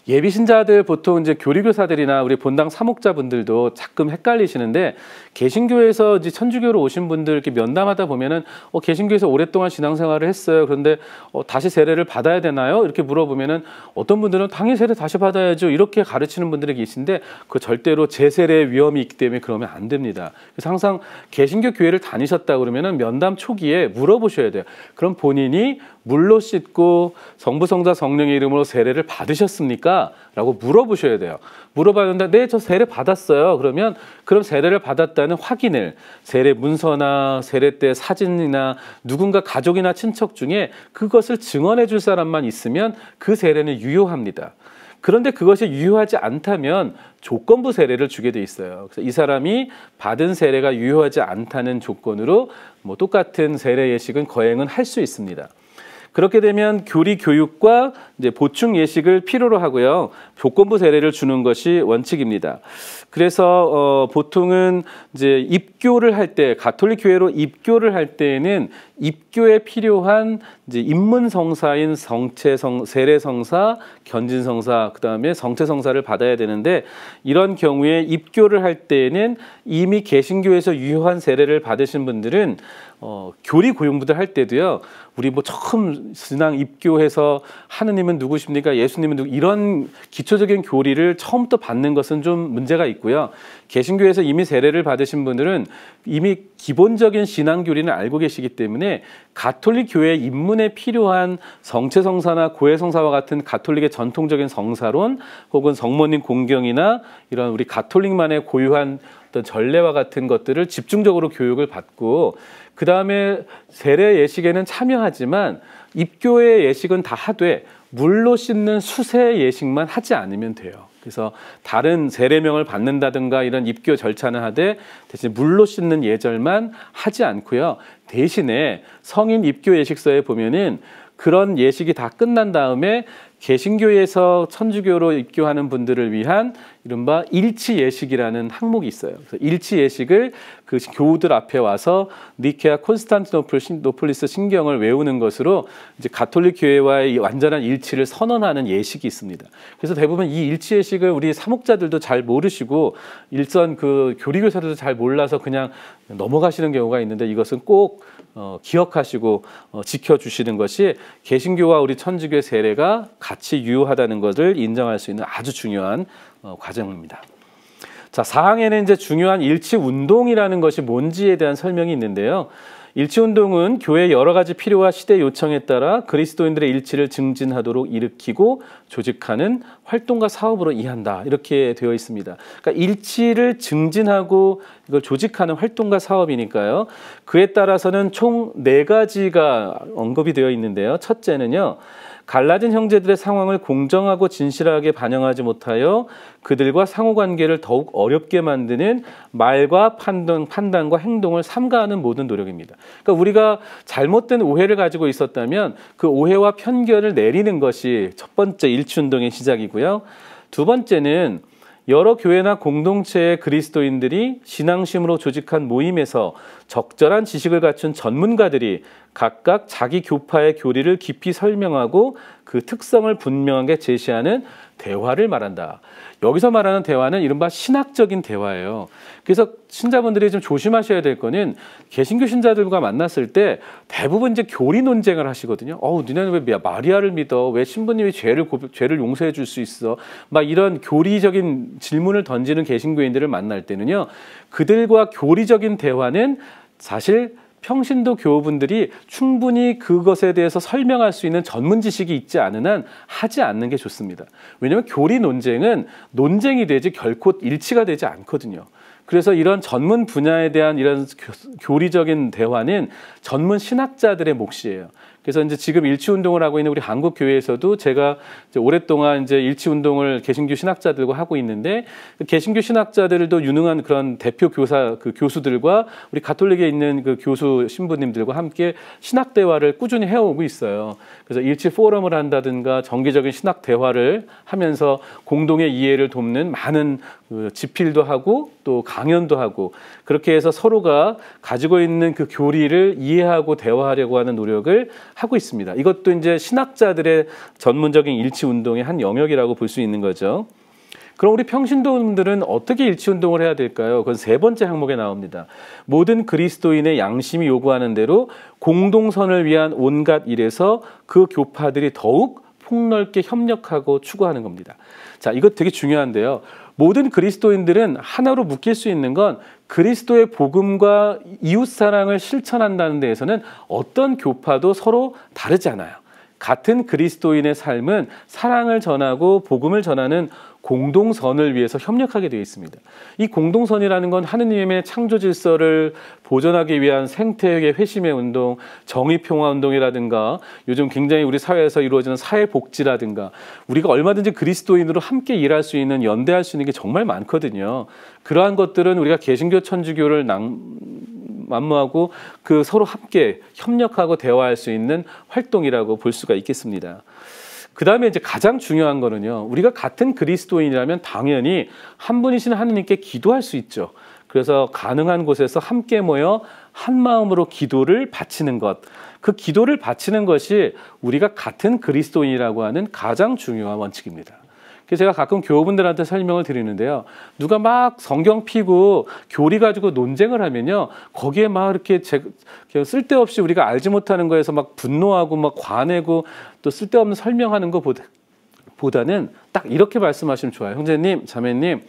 S1: 예비신자들 보통 이제 교리교사들이나 우리 본당 사목자분들도 가끔 헷갈리시는데, 개신교에서 이제 천주교로 오신 분들 이렇게 면담하다 보면은 개신교에서 오랫동안 신앙생활을 했어요. 그런데 다시 세례를 받아야 되나요? 이렇게 물어보면은 어떤 분들은 당연히 세례 다시 받아야죠, 이렇게 가르치는 분들이 계신데, 그 절대로 재세례 위험이 있기 때문에 그러면 안 됩니다. 그래서 항상 개신교 교회를 다니셨다 그러면은 면담 초기에 물어보셔야 돼요. 그럼 본인이 물로 씻고 성부, 성자, 성령의 이름으로 세례를 받으셨습니까? 라고 물어보셔야 돼요. 물어봤는데 네, 저 세례 받았어요. 그럼 세례를 받았다는 확인을 세례 문서나 세례 때 사진이나 누군가 가족이나 친척 중에 그것을 증언해 줄 사람만 있으면 그 세례는 유효합니다. 그런데 그것이 유효하지 않다면 조건부 세례를 주게 돼 있어요. 그래서 이 사람이 받은 세례가 유효하지 않다는 조건으로 똑같은 세례 예식은 거행은 할 수 있습니다. 그렇게 되면 교리 교육과 이제 보충 예식을 필요로 하고요. 조건부 세례를 주는 것이 원칙입니다. 그래서 보통은 이제 입교를 할 때, 가톨릭 교회로 입교를 할 때에는 입교에 필요한 이제 입문성사인 세례성사, 견진성사, 그다음에 성체성사를 받아야 되는데, 이런 경우에 입교를 할 때에는 이미 개신교에서 유효한 세례를 받으신 분들은 교리 고용부들 할 때도요, 우리 처음 신앙 입교해서 하느님은 누구십니까? 예수님은 누구? 이런 기초적인 교리를 처음부터 받는 것은 좀 문제가 있고요. 개신교에서 이미 세례를 받으신 분들은 이미 기본적인 신앙 교리는 알고 계시기 때문에 가톨릭 교회 입문에 필요한 성체성사나 고해성사와 같은 가톨릭의 전통적인 성사론, 혹은 성모님 공경이나 이런 우리 가톨릭만의 고유한 어떤 전례와 같은 것들을 집중적으로 교육을 받고, 그 다음에 세례 예식에는 참여하지만 입교의 예식은 다 하되 물로 씻는 수세 예식만 하지 않으면 돼요. 그래서 다른 세례명을 받는다든가 이런 입교 절차는 하되 대신 물로 씻는 예절만 하지 않고요. 대신에 성인 입교 예식서에 보면은 그런 예식이 다 끝난 다음에 개신교에서 천주교로 입교하는 분들을 위한 이른바 일치 예식이라는 항목이 있어요. 그래서 일치 예식을 그 교우들 앞에 와서 니케아 콘스탄티노플리스 신경을 외우는 것으로 이제 가톨릭 교회와의 완전한 일치를 선언하는 예식이 있습니다. 그래서 대부분 이 일치 예식을 우리 사목자들도 잘 모르시고 일선 그 교리교사들도 잘 몰라서 그냥 넘어가시는 경우가 있는데, 이것은 꼭 기억하시고 지켜주시는 것이 개신교와 우리 천주교의 세례가 같이 유효하다는 것을 인정할 수 있는 아주 중요한 과정입니다. 자, 4항에는 이제 중요한 일치운동이라는 것이 뭔지에 대한 설명이 있는데요. 일치운동은 교회의 여러 가지 필요와 시대 요청에 따라 그리스도인들의 일치를 증진하도록 일으키고 조직하는 활동과 사업으로 이해한다, 이렇게 되어 있습니다. 그러니까 일치를 증진하고 이걸 조직하는 활동과 사업이니까요. 그에 따라서는 총 4가지가 언급이 되어 있는데요. 첫째는요, 갈라진 형제들의 상황을 공정하고 진실하게 반영하지 못하여 그들과 상호관계를 더욱 어렵게 만드는 말과 판단과 행동을 삼가하는 모든 노력입니다. 그러니까 우리가 잘못된 오해를 가지고 있었다면 그 오해와 편견을 내리는 것이 첫 번째 일치운동의 시작이고요. 두 번째는 여러 교회나 공동체의 그리스도인들이 신앙심으로 조직한 모임에서 적절한 지식을 갖춘 전문가들이 각각 자기 교파의 교리를 깊이 설명하고 그 특성을 분명하게 제시하는 대화를 말한다. 여기서 말하는 대화는 이른바 신학적인 대화예요. 그래서 신자분들이 좀 조심하셔야 될 거는 개신교 신자들과 만났을 때 대부분 이제 교리 논쟁을 하시거든요. 너네는 왜 마리아를 믿어? 왜 신부님이 죄를 용서해 줄 수 있어? 막 이런 교리적인 질문을 던지는 개신교인들을 만날 때는요, 그들과 교리적인 대화는 사실 평신도 교우분들이 충분히 그것에 대해서 설명할 수 있는 전문 지식이 있지 않은 한 하지 않는 게 좋습니다. 왜냐하면 교리 논쟁은 논쟁이 되지 결코 일치가 되지 않거든요. 그래서 이런 전문 분야에 대한 이런 교리적인 대화는 전문 신학자들의 몫이에요. 그래서 이제 지금 일치운동을 하고 있는 우리 한국 교회에서도 제가 이제 오랫동안 이제 일치운동을 개신교 신학자들과 하고 있는데, 그 개신교 신학자들도 유능한 그런 대표 교수들과 우리 가톨릭에 있는 그 교수 신부님들과 함께 신학 대화를 꾸준히 해오고 있어요. 그래서 일치 포럼을 한다든가 정기적인 신학 대화를 하면서 공동의 이해를 돕는 많은 그 집필도 하고 또 강연도 하고, 그렇게 해서 서로가 가지고 있는 그 교리를 이해하고 대화하려고 하는 노력을 하고 있습니다. 이것도 이제 신학자들의 전문적인 일치운동의 한 영역이라고 볼 수 있는 거죠. 그럼 우리 평신도분들은 어떻게 일치운동을 해야 될까요? 그건 3번째 항목에 나옵니다. 모든 그리스도인의 양심이 요구하는 대로 공동선을 위한 온갖 일에서 그 교파들이 더욱 폭넓게 협력하고 추구하는 겁니다. 자, 이거 되게 중요한데요. 모든 그리스도인들은 하나로 묶일 수 있는 건 그리스도의 복음과 이웃사랑을 실천한다는 데에서는 어떤 교파도 서로 다르지 않아요. 같은 그리스도인의 삶은 사랑을 전하고 복음을 전하는 공동선을 위해서 협력하게 되어 있습니다. 이 공동선이라는 건 하느님의 창조 질서를 보존하기 위한 생태계 회심의 운동, 정의평화운동이라든가 요즘 굉장히 우리 사회에서 이루어지는 사회복지라든가 우리가 얼마든지 그리스도인으로 함께 일할 수 있는, 연대할 수 있는 게 정말 많거든요. 그러한 것들은 우리가 개신교 천주교를 만무하고 그 서로 함께 협력하고 대화할 수 있는 활동이라고 볼 수가 있겠습니다. 그 다음에 이제 가장 중요한 거는요, 우리가 같은 그리스도인이라면 당연히 한 분이신 하느님께 기도할 수 있죠. 그래서 가능한 곳에서 함께 모여 한 마음으로 기도를 바치는 것, 그 기도를 바치는 것이 우리가 같은 그리스도인이라고 하는 가장 중요한 원칙입니다. 그래서 제가 가끔 교우분들한테 설명을 드리는데요, 누가 막 성경 피고 교리 가지고 논쟁을 하면요, 거기에 막 이렇게 쓸데없이 우리가 알지 못하는 거에서 막 분노하고 막 화내고 또 쓸데없는 설명하는 것보다는 딱 이렇게 말씀하시면 좋아요. 형제님, 자매님,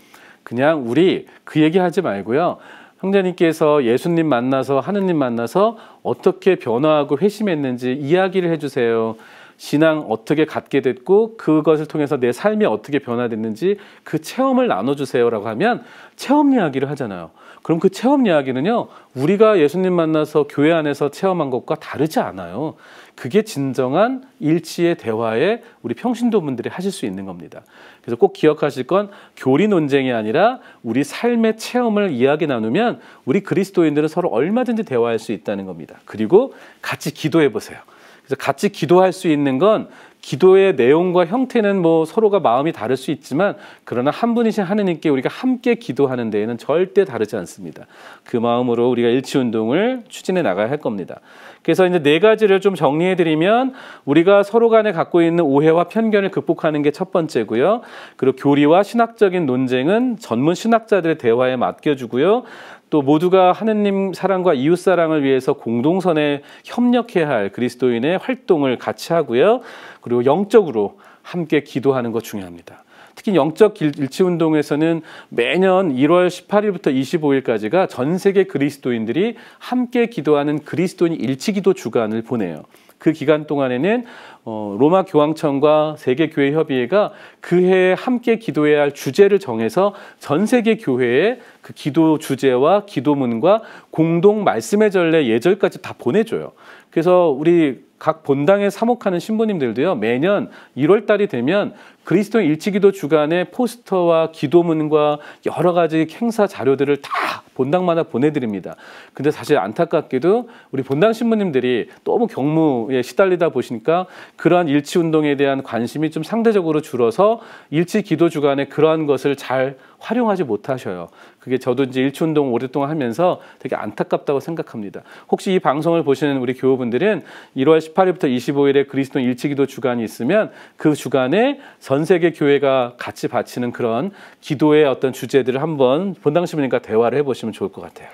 S1: 그냥 우리 그 얘기 하지 말고요, 형제님께서 예수님 만나서 하느님 만나서 어떻게 변화하고 회심했는지 이야기를 해주세요. 신앙 어떻게 갖게 됐고 그것을 통해서 내 삶이 어떻게 변화됐는지 그 체험을 나눠주세요라고 하면 체험 이야기를 하잖아요. 그럼 그 체험 이야기는요, 우리가 예수님 만나서 교회 안에서 체험한 것과 다르지 않아요. 그게 진정한 일치의 대화에 우리 평신도분들이 하실 수 있는 겁니다. 그래서 꼭 기억하실 건 교리 논쟁이 아니라 우리 삶의 체험을 이야기 나누면 우리 그리스도인들은 서로 얼마든지 대화할 수 있다는 겁니다. 그리고 같이 기도해 보세요. 그래서 같이 기도할 수 있는 건 기도의 내용과 형태는 뭐 서로가 마음이 다를 수 있지만 그러나 한 분이신 하느님께 우리가 함께 기도하는 데에는 절대 다르지 않습니다. 그 마음으로 우리가 일치운동을 추진해 나가야 할 겁니다. 그래서 이제 네 가지를 좀 정리해 드리면 우리가 서로 간에 갖고 있는 오해와 편견을 극복하는 게 첫 번째고요. 그리고 교리와 신학적인 논쟁은 전문 신학자들의 대화에 맡겨주고요. 또 모두가 하느님 사랑과 이웃 사랑을 위해서 공동선에 협력해야 할 그리스도인의 활동을 같이 하고요. 그리고 영적으로 함께 기도하는 것 중요합니다. 특히 영적 일치운동에서는 매년 1월 18일부터 25일까지가 전 세계 그리스도인들이 함께 기도하는 그리스도인 일치기도 주간을 보내요. 그 기간 동안에는 로마 교황청과 세계교회협의회가 그 해에 함께 기도해야 할 주제를 정해서 전 세계 교회에 그 기도 주제와 기도문과 공동 말씀의 전례 예절까지 다 보내줘요. 그래서 우리 각 본당에 사목하는 신부님들도요, 매년 1월 달이 되면 그리스도인 일치기도 주간에 포스터와 기도문과 여러 가지 행사 자료들을 다 본당마다 보내드립니다. 근데 사실 안타깝게도 우리 본당 신부님들이 너무 경무에 시달리다 보시니까 그러한 일치운동에 대한 관심이 좀 상대적으로 줄어서 일치기도 주간에 그러한 것을 잘 활용하지 못하셔요. 그게 저도 이제 일치운동 오랫동안 하면서 되게 안타깝다고 생각합니다. 혹시 이 방송을 보시는 우리 교우분들은 1월 18일부터 25일에 그리스도인 일치기도 주간이 있으면 그 주간에 전 세계 교회가 같이 바치는 그런 기도의 어떤 주제들을 한번 본당 신부님과 대화를 해보시면 좋을 것 같아요.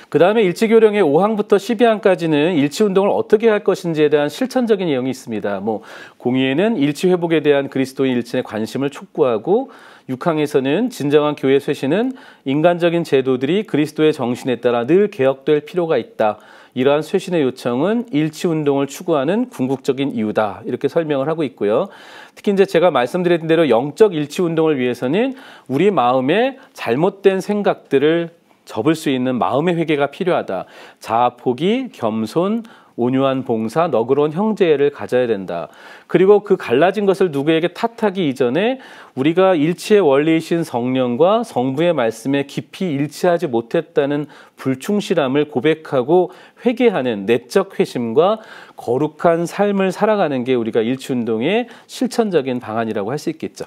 S1: 그 다음에 일치교령의 5항부터 12항까지는 일치운동을 어떻게 할 것인지에 대한 실천적인 내용이 있습니다. 공의회는 일치회복에 대한 그리스도인 일진의 관심을 촉구하고 6항에서는 진정한 교회 쇄신은 인간적인 제도들이 그리스도의 정신에 따라 늘 개혁될 필요가 있다. 이러한 쇄신의 요청은 일치운동을 추구하는 궁극적인 이유다. 이렇게 설명을 하고 있고요. 특히 이제 제가 말씀드린 대로 영적 일치운동을 위해서는 우리 마음에 잘못된 생각들을 접을 수 있는 마음의 회개가 필요하다. 자아 포기, 겸손, 온유한 봉사, 너그러운 형제를 가져야 된다. 그리고 그 갈라진 것을 누구에게 탓하기 이전에 우리가 일치의 원리이신 성령과 성부의 말씀에 깊이 일치하지 못했다는 불충실함을 고백하고 회개하는 내적 회심과 거룩한 삶을 살아가는 게 우리가 일치운동의 실천적인 방안이라고 할 수 있겠죠.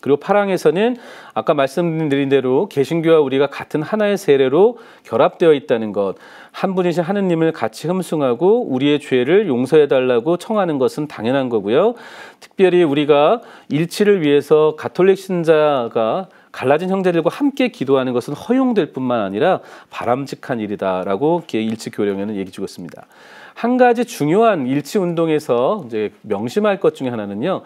S1: 그리고 8항에서는 아까 말씀드린 대로 개신교와 우리가 같은 하나의 세례로 결합되어 있다는 것, 한 분이신 하느님을 같이 흠숭하고 우리의 죄를 용서해달라고 청하는 것은 당연한 거고요. 특별히 우리가 일치를 위해서 가톨릭 신자가 갈라진 형제들과 함께 기도하는 것은 허용될 뿐만 아니라 바람직한 일이다라고 일치교령에는 얘기 주고 있습니다. 한 가지 중요한 일치운동에서 이제 명심할 것 중에 하나는요.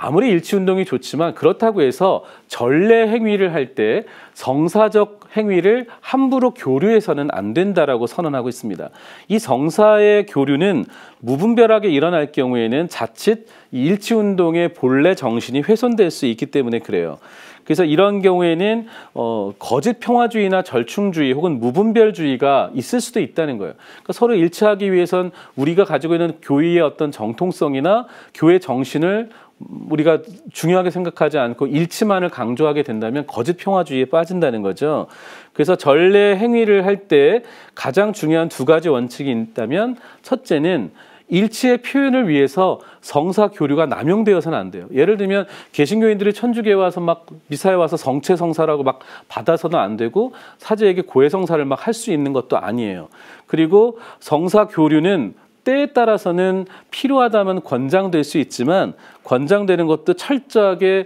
S1: 아무리 일치운동이 좋지만 그렇다고 해서 전례 행위를 할 때 성사적 행위를 함부로 교류해서는 안 된다라고 선언하고 있습니다. 이 성사의 교류는 무분별하게 일어날 경우에는 자칫 이 일치운동의 본래 정신이 훼손될 수 있기 때문에 그래요. 그래서 이런 경우에는 거짓 평화주의나 절충주의 혹은 무분별주의가 있을 수도 있다는 거예요. 그러니까 서로 일치하기 위해선 우리가 가지고 있는 교회의 어떤 정통성이나 교회 정신을 우리가 중요하게 생각하지 않고 일치만을 강조하게 된다면 거짓 평화주의에 빠진다는 거죠. 그래서 전례 행위를 할 때 가장 중요한 두 가지 원칙이 있다면 첫째는 일치의 표현을 위해서 성사 교류가 남용되어서는 안 돼요. 예를 들면 개신교인들이 천주교에 와서 막 미사에 와서 성체 성사라고 막 받아서는 안 되고 사제에게 고해 성사를 막 할 수 있는 것도 아니에요. 그리고 성사 교류는 때에 따라서는 필요하다면 권장될 수 있지만 권장되는 것도 철저하게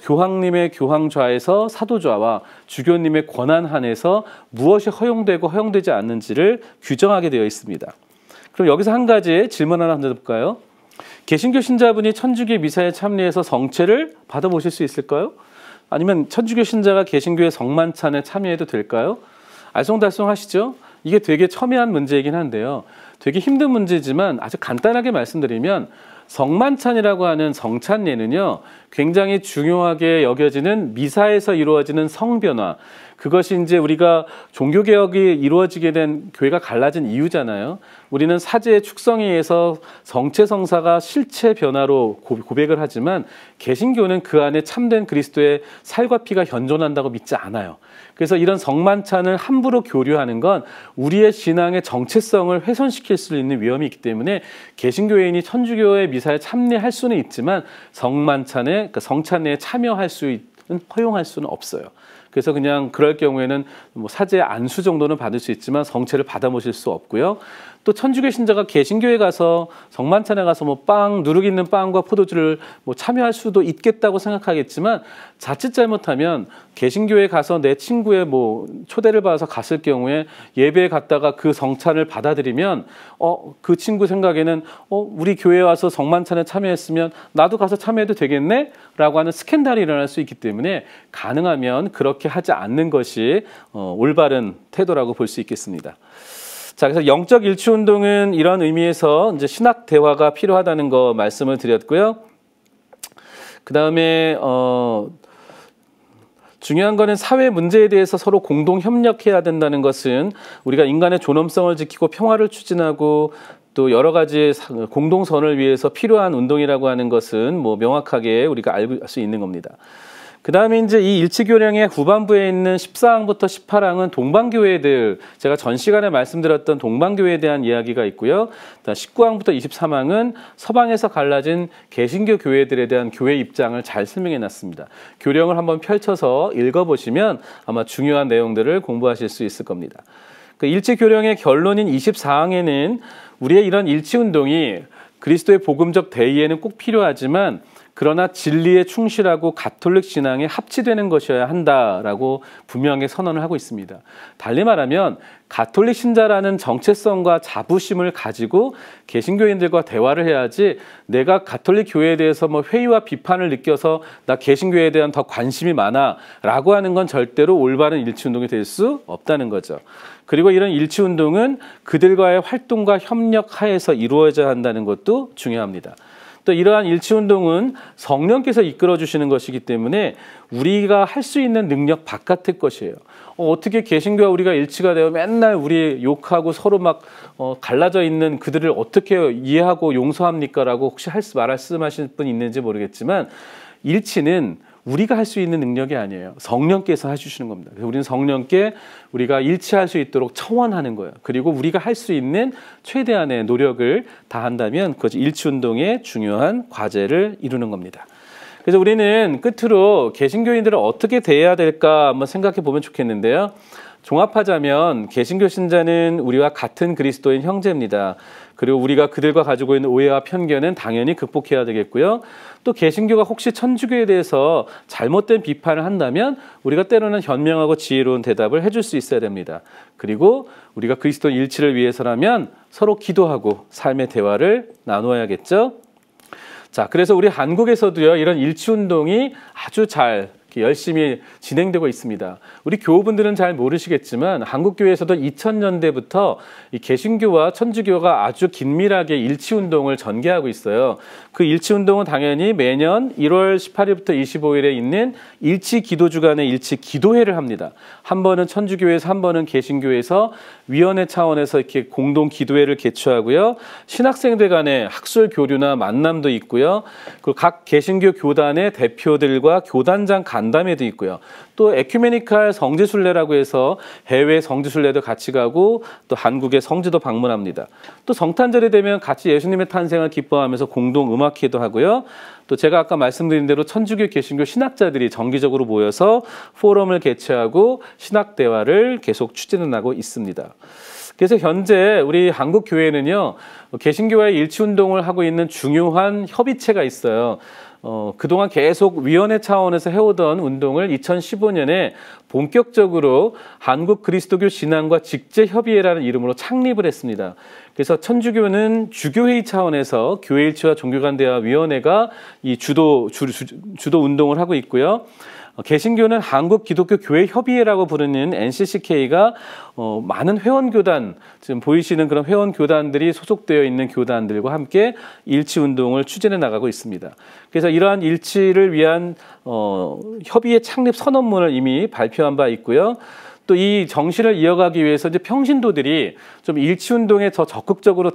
S1: 교황님의 교황좌에서 사도좌와 주교님의 권한 한에서 무엇이 허용되고 허용되지 않는지를 규정하게 되어 있습니다. 그럼 여기서 한 가지 질문 하나 던져볼까요? 개신교 신자분이 천주교 미사에 참여해서 성체를 받아보실 수 있을까요? 아니면 천주교 신자가 개신교의 성만찬에 참여해도 될까요? 알쏭달쏭하시죠? 이게 되게 첨예한 문제이긴 한데요. 되게 힘든 문제지만 아주 간단하게 말씀드리면 성만찬이라고 하는 성찬례는요, 굉장히 중요하게 여겨지는 미사에서 이루어지는 성변화, 그것이 이제 우리가 종교개혁이 이루어지게 된 교회가 갈라진 이유잖아요. 우리는 사제의 축성에 의해서 성체성사가 실체 변화로 고백을 하지만 개신교는 그 안에 참된 그리스도의 살과 피가 현존한다고 믿지 않아요. 그래서 이런 성만찬을 함부로 교류하는 건 우리의 신앙의 정체성을 훼손시킬 수 있는 위험이 있기 때문에 개신교인이 천주교의 미사에 참여할 수는 있지만 성만찬에 그러니까 성찬에 참여할 수 있는 허용할 수는 없어요. 그래서 그냥 그럴 경우에는 뭐 사제 안수 정도는 받을 수 있지만 성체를 받아 모실 수 없고요. 또 천주교 신자가 개신교에 가서 성만찬에 가서 뭐 빵 누룩 있는 빵과 포도주를 뭐 참여할 수도 있겠다고 생각하겠지만 자칫 잘못하면 개신교에 가서 내 친구의 뭐 초대를 받아서 갔을 경우에 예배에 갔다가 그 성찬을 받아들이면 그 친구 생각에는 우리 교회에 와서 성만찬에 참여했으면 나도 가서 참여해도 되겠네? 라고 하는 스캔들이 일어날 수 있기 때문에 가능하면 그렇게 하지 않는 것이 올바른 태도라고 볼 수 있겠습니다. 자, 그래서 영적 일치 운동은 이런 의미에서 이제 신학 대화가 필요하다는 거 말씀을 드렸고요. 그 다음에 중요한 거는 사회 문제에 대해서 서로 공동 협력해야 된다는 것은 우리가 인간의 존엄성을 지키고 평화를 추진하고 또 여러 가지 공동선을 위해서 필요한 운동이라고 하는 것은 뭐 명확하게 우리가 알 수 있는 겁니다. 그 다음에 이제 이 일치교령의 후반부에 있는 14항부터 18항은 동방교회들, 제가 전 시간에 말씀드렸던 동방교회에 대한 이야기가 있고요. 19항부터 23항은 서방에서 갈라진 개신교 교회들에 대한 교회 입장을 잘 설명해 놨습니다. 교령을 한번 펼쳐서 읽어보시면 아마 중요한 내용들을 공부하실 수 있을 겁니다. 그 일치교령의 결론인 24항에는 우리의 이런 일치운동이 그리스도의 복음적 대의에는 꼭 필요하지만 그러나 진리에 충실하고 가톨릭 신앙에 합치되는 것이어야 한다라고 분명히 선언을 하고 있습니다. 달리 말하면 가톨릭 신자라는 정체성과 자부심을 가지고 개신교인들과 대화를 해야지 내가 가톨릭 교회에 대해서 뭐 회의와 비판을 느껴서 나 개신교회에 대한 더 관심이 많아 라고 하는 건 절대로 올바른 일치운동이 될 수 없다는 거죠. 그리고 이런 일치운동은 그들과의 활동과 협력 하에서 이루어져야 한다는 것도 중요합니다. 또 이러한 일치운동은 성령께서 이끌어주시는 것이기 때문에 우리가 할 수 있는 능력 바깥의 것이에요. 어떻게 개신교와 우리가 일치가 되어 맨날 우리 욕하고 서로 막 갈라져 있는 그들을 어떻게 이해하고 용서합니까? 라고 혹시 말씀하실 분 있는지 모르겠지만 일치는 우리가 할 수 있는 능력이 아니에요. 성령께서 해주시는 겁니다. 그래서 우리는 성령께 우리가 일치할 수 있도록 청원하는 거예요. 그리고 우리가 할 수 있는 최대한의 노력을 다한다면 그것이 일치운동의 중요한 과제를 이루는 겁니다. 그래서 우리는 끝으로 개신교인들을 어떻게 대해야 될까 한번 생각해 보면 좋겠는데요. 종합하자면 개신교 신자는 우리와 같은 그리스도인 형제입니다. 그리고 우리가 그들과 가지고 있는 오해와 편견은 당연히 극복해야 되겠고요. 또 개신교가 혹시 천주교에 대해서 잘못된 비판을 한다면 우리가 때로는 현명하고 지혜로운 대답을 해줄 수 있어야 됩니다. 그리고 우리가 그리스도 일치를 위해서라면 서로 기도하고 삶의 대화를 나누어야겠죠. 자, 그래서 우리 한국에서도요, 이런 일치운동이 아주 잘 열심히 진행되고 있습니다. 우리 교우분들은 잘 모르시겠지만 한국교회에서도 2000년대부터 이 개신교와 천주교가 아주 긴밀하게 일치운동을 전개하고 있어요. 그 일치운동은 당연히 매년 1월 18일부터 25일에 있는 일치기도주간의 일치기도회를 합니다. 한 번은 천주교에서 한 번은 개신교에서 위원회 차원에서 이렇게 공동 기도회를 개최하고요. 신학생들 간의 학술 교류나 만남도 있고요. 그리고 각 개신교 교단의 대표들과 교단장 간담회도 있고요. 또 에큐메니칼 성지순례라고 해서 해외 성지순례도 같이 가고 또 한국의 성지도 방문합니다. 또 성탄절이 되면 같이 예수님의 탄생을 기뻐하면서 공동 음악회도 하고요. 또 제가 아까 말씀드린 대로 천주교, 개신교 신학자들이 정기적으로 모여서 포럼을 개최하고 신학 대화를 계속 추진하고 있습니다. 그래서 현재 우리 한국 교회는요, 개신교와의 일치운동을 하고 있는 중요한 협의체가 있어요. 그동안 계속 위원회 차원에서 해오던 운동을 2015년에 본격적으로 한국 그리스도교 신앙과 직제협의회라는 이름으로 창립을 했습니다. 그래서 천주교는 주교회의 차원에서 교회일치와 종교간대화위원회가 이 주도 운동을 하고 있고요. 개신교는 한국기독교교회협의회라고 부르는 NCCK가 많은 회원교단, 지금 보이시는 그런 회원교단들이 소속되어 있는 교단들과 함께 일치운동을 추진해 나가고 있습니다. 그래서 이러한 일치를 위한 협의회 창립 선언문을 이미 발표한 바 있고요. 또 이 정신을 이어가기 위해서 이제 평신도들이 좀 일치운동에 더 적극적으로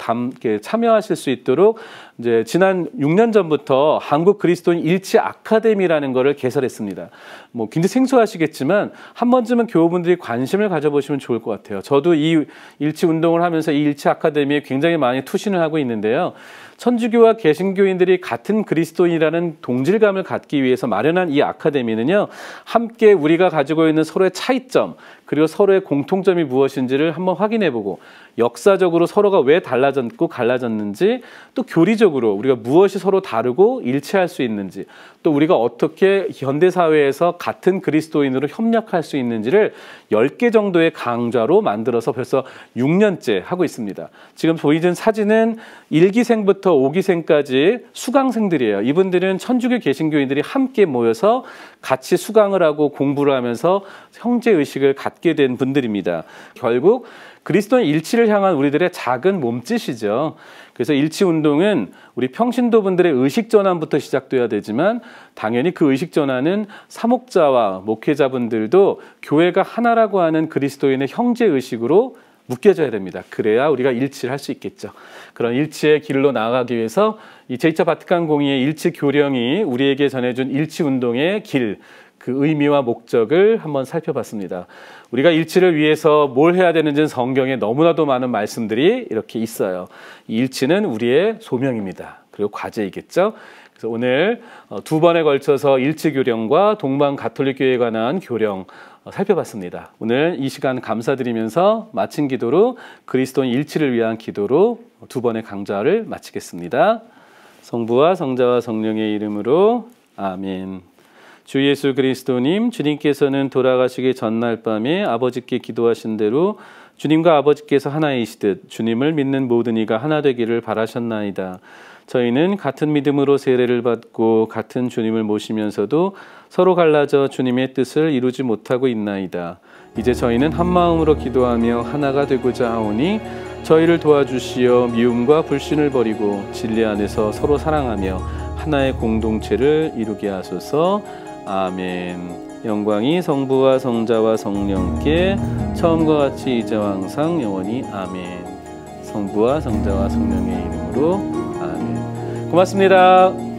S1: 참여하실 수 있도록 이제 지난 6년 전부터 한국 그리스도인 일치 아카데미라는 거를 개설했습니다. 뭐 굉장히 생소하시겠지만 한 번쯤은 교우분들이 관심을 가져보시면 좋을 것 같아요. 저도 이 일치 운동을 하면서 이 일치 아카데미에 굉장히 많이 투신을 하고 있는데요. 천주교와 개신교인들이 같은 그리스도인이라는 동질감을 갖기 위해서 마련한 이 아카데미는요, 함께 우리가 가지고 있는 서로의 차이점, 그리고 서로의 공통점이 무엇인지를 한번 확인해보고 역사적으로 서로가 왜 달라졌고 갈라졌는지, 또 교리적으로 우리가 무엇이 서로 다르고 일치할 수 있는지, 또 우리가 어떻게 현대사회에서 같은 그리스도인으로 협력할 수 있는지를 10개 정도의 강좌로 만들어서 벌써 6년째 하고 있습니다. 지금 보이는 사진은 1기생부터 5기생까지 수강생들이에요. 이분들은 천주교 개신교인들이 함께 모여서 같이 수강을 하고 공부를 하면서 형제의식을 갖게 된 분들입니다. 결국 그리스도인 일치를 향한 우리들의 작은 몸짓이죠. 그래서 일치운동은 우리 평신도분들의 의식전환부터 시작돼야 되지만 당연히 그 의식전환은 사목자와 목회자분들도 교회가 하나라고 하는 그리스도인의 형제의식으로 묶여져야 됩니다. 그래야 우리가 일치를 할 수 있겠죠. 그런 일치의 길로 나아가기 위해서 이 제2차 바티칸 공의의 일치 교령이 우리에게 전해준 일치운동의 길, 그 의미와 목적을 한번 살펴봤습니다. 우리가 일치를 위해서 뭘 해야 되는지는 성경에 너무나도 많은 말씀들이 이렇게 있어요. 이 일치는 우리의 소명입니다. 그리고 과제이겠죠. 그래서 오늘 2번에 걸쳐서 일치교령과 동방 가톨릭교회에 관한 교령 살펴봤습니다. 오늘 이 시간 감사드리면서 마친 기도로 그리스도인 일치를 위한 기도로 2번의 강좌를 마치겠습니다. 성부와 성자와 성령의 이름으로 아멘. 주 예수 그리스도님, 주님께서는 돌아가시기 전날 밤에 아버지께 기도하신 대로 주님과 아버지께서 하나이시듯 주님을 믿는 모든 이가 하나 되기를 바라셨나이다. 저희는 같은 믿음으로 세례를 받고 같은 주님을 모시면서도 서로 갈라져 주님의 뜻을 이루지 못하고 있나이다. 이제 저희는 한 마음으로 기도하며 하나가 되고자 하오니 저희를 도와주시어 미움과 불신을 버리고 진리 안에서 서로 사랑하며 하나의 공동체를 이루게 하소서. 아멘. 영광이 성부와 성자와 성령께 처음과 같이 이제와 항상 영원히 아멘. 성부와 성자와 성령의 이름으로 아멘. 고맙습니다.